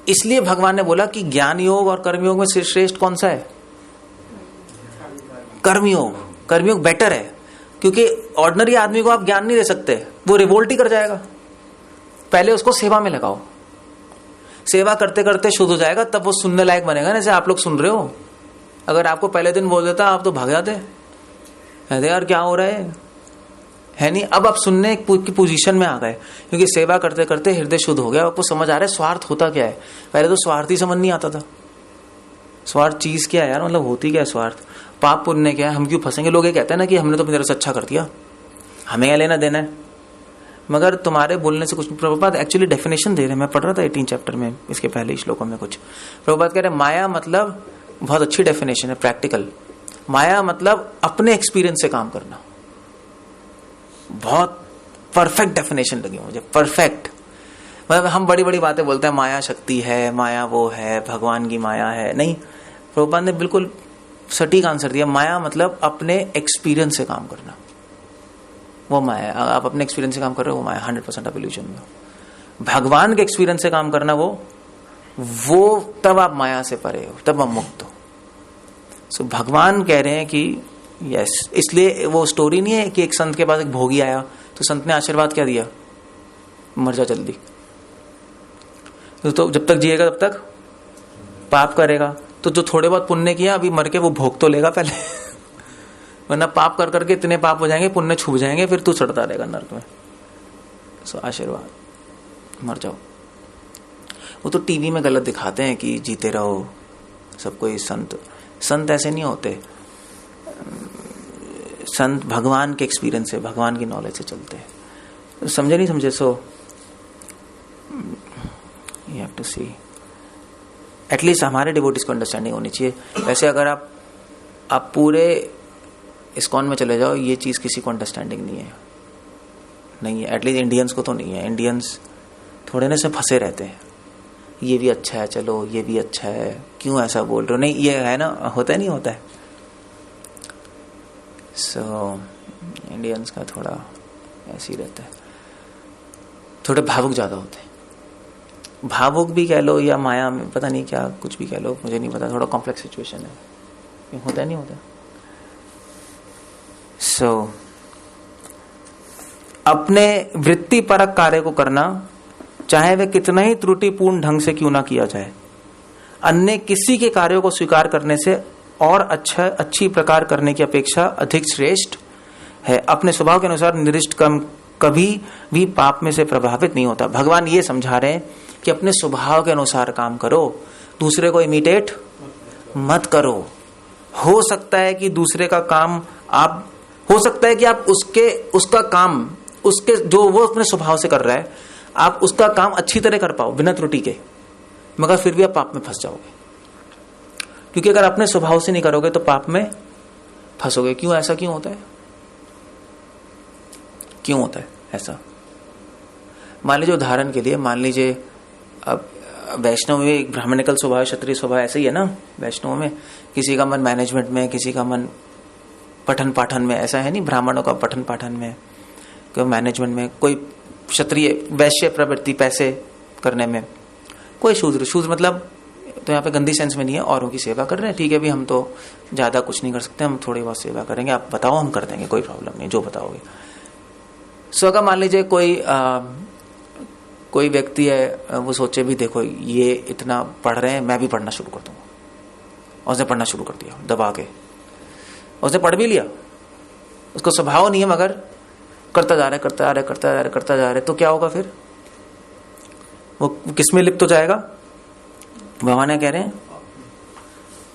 इसलिए भगवान ने बोला कि ज्ञान योग और कर्मयोग में श्रेष्ठ कौन सा है? कर्मयोग। कर्मयोग बेटर है, क्योंकि ऑर्डिनरी आदमी को आप ज्ञान नहीं दे सकते, वो रिवोल्ट ही कर जाएगा। पहले उसको सेवा में लगाओ, सेवा करते करते शुद्ध हो जाएगा, तब वो सुनने लायक बनेगा। जैसे आप लोग सुन रहे हो, अगर आपको पहले दिन बोल देता आप तो भाग जाते, कहते यार क्या हो रहा है नहीं। अब आप सुनने की पोजीशन में आ गए, क्योंकि सेवा करते करते हृदय शुद्ध हो गया। आपको समझ आ रहा है स्वार्थ होता क्या है। पहले तो स्वार्थ ही समझ नहीं आता था। स्वार्थ चीज क्या है यार, मतलब होती क्या है स्वार्थ, पाप पुण्य क्या है, हम क्यों फंसेंगे। लोग ये कहते हैं ना कि हमने तो अपनी तरफ से अच्छा कर दिया, हमें क्या लेना देना है। मगर तुम्हारे बोलने से कुछ नहीं। प्रभुपाद एक्चुअली डेफिनेशन दे रहे हैं, मैं पढ़ रहा था 18 चैप्टर में, इसके पहले श्लोकों में कुछ। प्रभुपाद कह रहे हैं माया मतलब, बहुत अच्छी डेफिनेशन है, प्रैक्टिकल। माया मतलब अपने एक्सपीरियंस से काम करना। बहुत परफेक्ट डेफिनेशन लगी मुझे, परफेक्ट। मतलब हम बड़ी बड़ी बातें बोलते हैं, माया शक्ति है, माया वो है, भगवान की माया है। नहीं, प्रभुपाद ने बिल्कुल सटीक आंसर दिया। माया मतलब अपने एक्सपीरियंस से काम करना, वो माया। आप अपने एक्सपीरियंस से काम कर रहे हो, वो माया 100% आप इल्यूजन में हो। भगवान के एक्सपीरियंस से काम करना, वो तब आप माया से परे हो, तब आप मुक्त हो। सो भगवान कह रहे हैं कि यस। इसलिए वो स्टोरी नहीं है कि एक संत के पास एक भोगी आया, तो संत ने आशीर्वाद क्या दिया, मर जा जल्दी। तो जब तक जिएगा तब तक पाप करेगा। तो जो थोड़े बहुत पुण्य किया, अभी मर के वो भोग तो लेगा पहले वरना पाप कर करके इतने पाप हो जाएंगे, पुण्य छुप जाएंगे, फिर तू चढ़ता रहेगा नरक में। सो आशीर्वाद, मर जाओ। वो तो टीवी में गलत दिखाते हैं कि जीते रहो सब कोई संत ऐसे नहीं होते। संत भगवान के एक्सपीरियंस से, भगवान की नॉलेज से चलते हैं। समझे नहीं समझे, so you have to see. At least हमारे डिवोटीज को अंडरस्टैंडिंग होनी चाहिए। वैसे अगर आप पूरे इस्कॉन में चले जाओ, ये चीज किसी को अंडरस्टैंडिंग नहीं है। एटलीस्ट इंडियंस को तो नहीं है। इंडियंस थोड़े ना से फंसे रहते हैं, ये भी अच्छा है, चलो ये भी अच्छा है, क्यों ऐसा बोल रहे हो। नहीं, ये है ना, होता है नहीं होता है। सो इंडियंस का थोड़ा ऐसे ही रहता है, थोड़े भावुक ज्यादा होते हैं। भावुक भी कह लो या माया में, पता नहीं क्या कुछ भी कह लो, मुझे नहीं पता। थोड़ा कॉम्प्लेक्स सिचुएशन है, होता है नहीं होता। सो अपने वृत्ति परक कार्य को करना, चाहे वे कितना ही त्रुटिपूर्ण ढंग से क्यों ना किया जाए। अन्य किसी के कार्यों को स्वीकार करने से और अच्छी प्रकार करने की अपेक्षा अधिक श्रेष्ठ है। अपने स्वभाव के अनुसार निर्दिष्ट कर्म कभी भी पाप में से प्रभावित नहीं होता। भगवान ये समझा रहे हैं कि अपने स्वभाव के अनुसार काम करो, दूसरे को इमिटेट मत करो। हो सकता है कि दूसरे का काम आप, हो सकता है कि आप उसका काम, उसके जो वो अपने स्वभाव से कर रहा है, आप उसका काम अच्छी तरह कर पाओ बिना त्रुटि के, मगर फिर भी आप पाप में फंस जाओगे। क्योंकि अगर अपने स्वभाव से नहीं करोगे तो पाप में फंसोगे। क्यों? ऐसा क्यों होता है? क्यों होता है ऐसा? मान लीजिए उदाहरण के लिए, मान लीजिए अब वैष्णव में एक ब्राह्मणिकल स्वभाव, क्षत्रिय स्वभाव ऐसे ही है ना। वैष्णव में किसी का मन मैनेजमेंट में, किसी का मन पठन पाठन में, ऐसा है नहीं। ब्राह्मणों का पठन पाठन में, कोई मैनेजमेंट में, कोई क्षत्रिय वैश्य प्रवृत्ति पैसे करने में, कोई शूद्र मतलब तो यहाँ पे गंदी सेंस में नहीं है, औरों की सेवा कर रहे हैं। ठीक है भी, हम तो ज्यादा कुछ नहीं कर सकते, हम थोड़ी बहुत सेवा करेंगे, आप बताओ हम कर देंगे, कोई प्रॉब्लम नहीं, जो बताओगे। सो अगर मान लीजिए कोई व्यक्ति है, वो सोचे भी देखो ये इतना पढ़ रहे हैं, मैं भी पढ़ना शुरू कर दूंगा, और उसने पढ़ना शुरू कर दिया दबा के, उसने पढ़ भी लिया, उसका स्वभाव नहीं है मगर करता जा रहा है, तो क्या होगा फिर? वो किस में लिप्त हो जाएगा? भगवान कह रहे हैं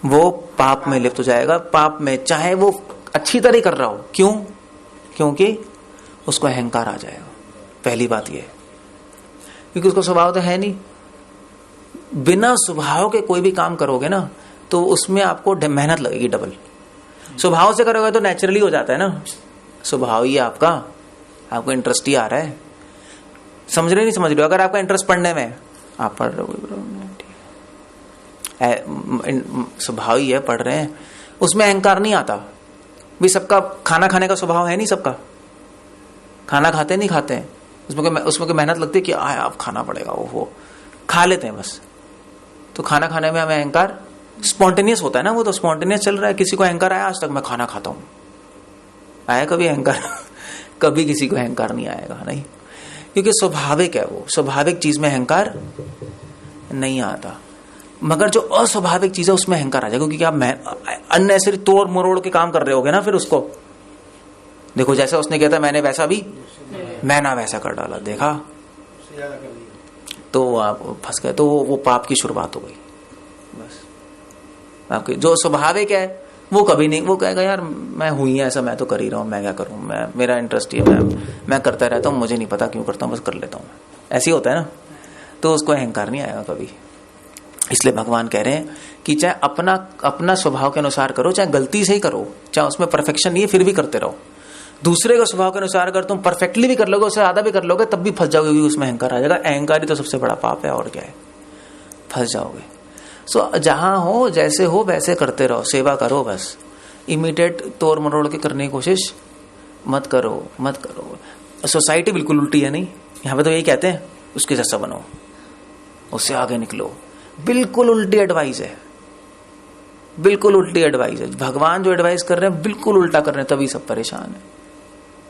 वो पाप में लिप्त हो जाएगा। पाप में, चाहे वो अच्छी तरह कर रहा हो। क्यों? क्योंकि उसको अहंकार आ जाएगा। पहली बात ये है, क्योंकि उसका स्वभाव तो है नहीं। बिना स्वभाव के कोई भी काम करोगे ना तो उसमें आपको मेहनत लगेगी डबल। स्वभाव से करोगे तो नेचुरली हो जाता है ना, स्वभाव ही आपका, आपको इंटरेस्ट ही आ रहा है। समझ रहे नहीं समझ रहे हो? अगर आपका इंटरेस्ट पढ़ने में, आप पढ़ रहे हो, स्वभाव ही है, पढ़ रहे हैं, उसमें अहंकार नहीं आता भी। सबका खाना खाने का स्वभाव है नहीं, सबका खाना खाते नहीं खाते हैं, उसमें कोई मेहनत लगती है कि आप खाना पड़ेगा, वो खा लेते हैं बस। तो खाना खाने में हमें अहंकार स्पॉन्टेनियस होता है ना, वो तो स्पॉन्टेनियस चल रहा है। किसी को अहंकार आया आज तक मैं खाना खाता हूं? आया कभी अहंकार? कभी किसी को अहंकार नहीं आएगा, नहीं, क्योंकि स्वाभाविक है वो। स्वाभाविक चीज में अहंकार नहीं आता, मगर जो अस्वाभाविक चीज है उसमें अहंकार आ जाएगा। क्योंकि आप अननेसेसरी तोड़ मरोड़ के काम कर रहे होगे ना, फिर उसको देखो, जैसा उसने किया था मैंने वैसा भी, मैंने वैसा कर डाला, देखा तो आप फंस गए। तो वो पाप की शुरुआत हो गई बस। आपके जो स्वाभाविक है वो कभी नहीं, वो कहेगा यार मैं हुई है ऐसा, मैं तो कर ही रहा हूं, मैं क्या करूं, मैं मेरा इंटरेस्ट ही है, मैं करता रहता हूं, मुझे नहीं पता क्यों करता हूं, बस कर लेता हूं। ऐसे ही होता है ना, तो उसको अहंकार नहीं आएगा कभी। इसलिए भगवान कह रहे हैं कि चाहे अपना स्वभाव के अनुसार करो, चाहे गलती से ही करो, चाहे उसमें परफेक्शन नहीं है फिर भी करते रहो। दूसरे के स्वभाव के अनुसार अगर तुम परफेक्टली भी कर लोगे, उससे ज्यादा भी कर लोगे, तब भी फंस जाओगे, उसमें अहंकार आ जाएगा। अहंकार ही तो सबसे बड़ा पाप है, और क्या है, फंस जाओगे। सो जहां हो, जैसे हो वैसे करते रहो, सेवा करो बस। इमिटेट तोड़ मरोड़ के करने की कोशिश मत करो। सोसाइटी बिल्कुल उल्टी है, नहीं, यहाँ पे तो यही कहते हैं उसके जैसा बनो, उससे आगे निकलो। बिल्कुल उल्टी एडवाइस है, बिल्कुल उल्टी एडवाइस है। भगवान जो एडवाइस कर रहे हैं बिल्कुल उल्टा कर रहे हैं, तभी सब परेशान है,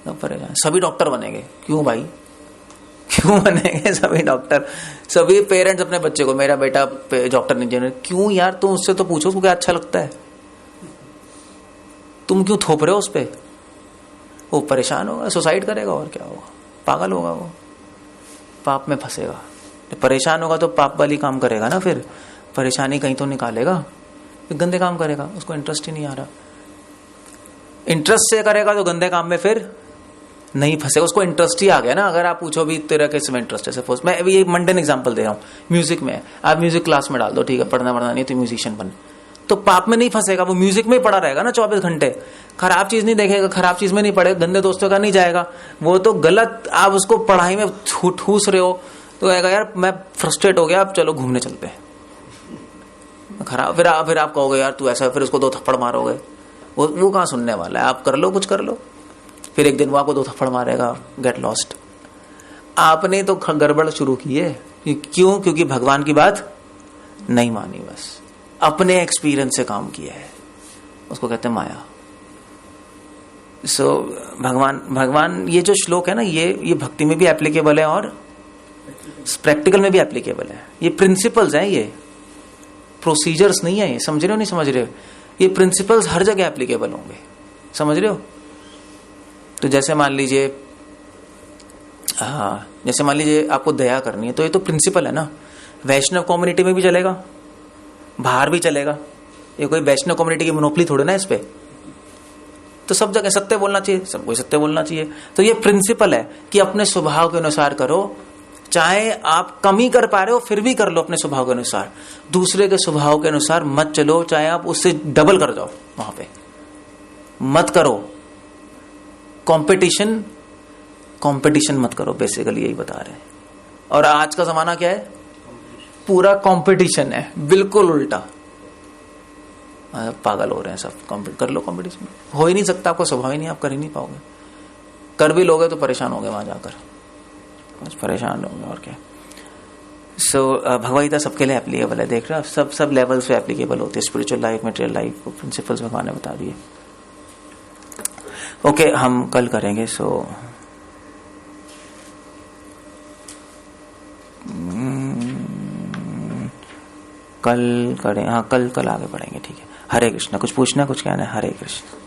सब परेशान। सभी डॉक्टर बनेंगे, क्यों भाई, क्यों बनेंगे सभी डॉक्टर? सभी पेरेंट्स अपने बच्चे को, मेरा बेटा डॉक्टर इंजीनियर, क्यों यार? तुम उससे तो पूछो उसको क्या अच्छा लगता है, तुम क्यों थोप रहे हो उस पे? वो परेशान होगा, सुसाइड करेगा, और क्या होगा, पागल होगा, वो पाप में फंसेगा। परेशान होगा तो पाप वाली काम करेगा ना, फिर परेशानी कहीं तो निकालेगा, फिर गंदे काम करेगा, उसको इंटरेस्ट ही नहीं आ रहा। इंटरेस्ट से करेगा तो गंदे काम में फिर नहीं फंसेगा, उसको इंटरेस्ट ही आ गया ना। अगर आप पूछो भी तेरा किस में इंटरेस्ट है, सपोज मैं अभी एक मंडेन एग्जांपल दे रहा हूँ, म्यूजिक में, आप म्यूजिक क्लास में डाल दो, ठीक है, पढ़ना नहीं तो म्यूजिशियन बन, तो पाप में नहीं फंसेगा, वो म्यूजिक में ही पड़ा रहेगा ना 24 घंटे। खराब चीज नहीं देखेगा, खराब चीज में नहीं पड़ेगा, गंदे दोस्तों का नहीं जाएगा, वो तो गलत। आप उसको पढ़ाई में ठूस रहे हो तो कहेगा यार मैं फ्रस्ट्रेट हो गया, अब चलो घूमने चलते हैं। खराब, फिर आप कहोगे यार तू ऐसा, फिर उसको 2 थप्पड़ मारोगे, वो कहाँ सुनने वाला है। आप कर लो, कुछ कर लो, फिर एक दिन वो आपको 2 थप्पड़ मारेगा, गेट लॉस्ट। आपने तो गड़बड़ शुरू की है, क्यों? क्योंकि भगवान की बात नहीं मानी, बस अपने एक्सपीरियंस से काम किया है, उसको कहते हैं माया। सो भगवान ये जो श्लोक है ना, ये भक्ति में भी एप्लीकेबल है और प्रैक्टिकल में भी एप्लीकेबल है। ये प्रिंसिपल्स हैं, ये प्रोसीजर्स नहीं है, ये समझ रहे हो नहीं समझ रहे हो? ये प्रिंसिपल्स हर जगह एप्लीकेबल होंगे, समझ रहे हो? तो जैसे मान लीजिए आपको दया करनी है, तो ये तो प्रिंसिपल है ना, वैष्णव कम्युनिटी में भी चलेगा, बाहर भी चलेगा। ये कोई वैष्णव कम्युनिटी की मोनोपोली थोड़ी ना इस पे। तो सब जगह सत्य बोलना चाहिए, सबको सत्य बोलना चाहिए। तो ये प्रिंसिपल है कि अपने स्वभाव के अनुसार करो, चाहे आप कमी कर पा रहे हो फिर भी कर लो अपने स्वभाव के अनुसार। दूसरे के स्वभाव के अनुसार मत चलो, चाहे आप उससे डबल कर जाओ, वहां पे मत करो। कंपटीशन मत करो, बेसिकली यही बता रहे हैं। और आज का जमाना क्या है? पूरा कंपटीशन है, बिल्कुल उल्टा। पागल हो रहे हैं सब। कर लो कंपटीशन, हो ही नहीं सकता, आपको स्वभाव ही नहीं, आप कर ही नहीं पाओगे। कर भी लोगे तो परेशान होगे वहां जाकर, बस परेशान होंगे और क्या। भगवद गीता सबके लिए एप्लीकेबल है, देख रहे हो? सब लेवल्स पे एप्लीकेबल होते हैं, स्पिरिचुअल लाइफ, मटेरियल लाइफ को प्रिंसिपल्स भगवान ने बता दिए। ओके, हम कल करेंगे। कल करें, हाँ कल आगे बढ़ेंगे, ठीक है। हरे कृष्ण। कुछ पूछना, कुछ कहना है? हरे कृष्ण।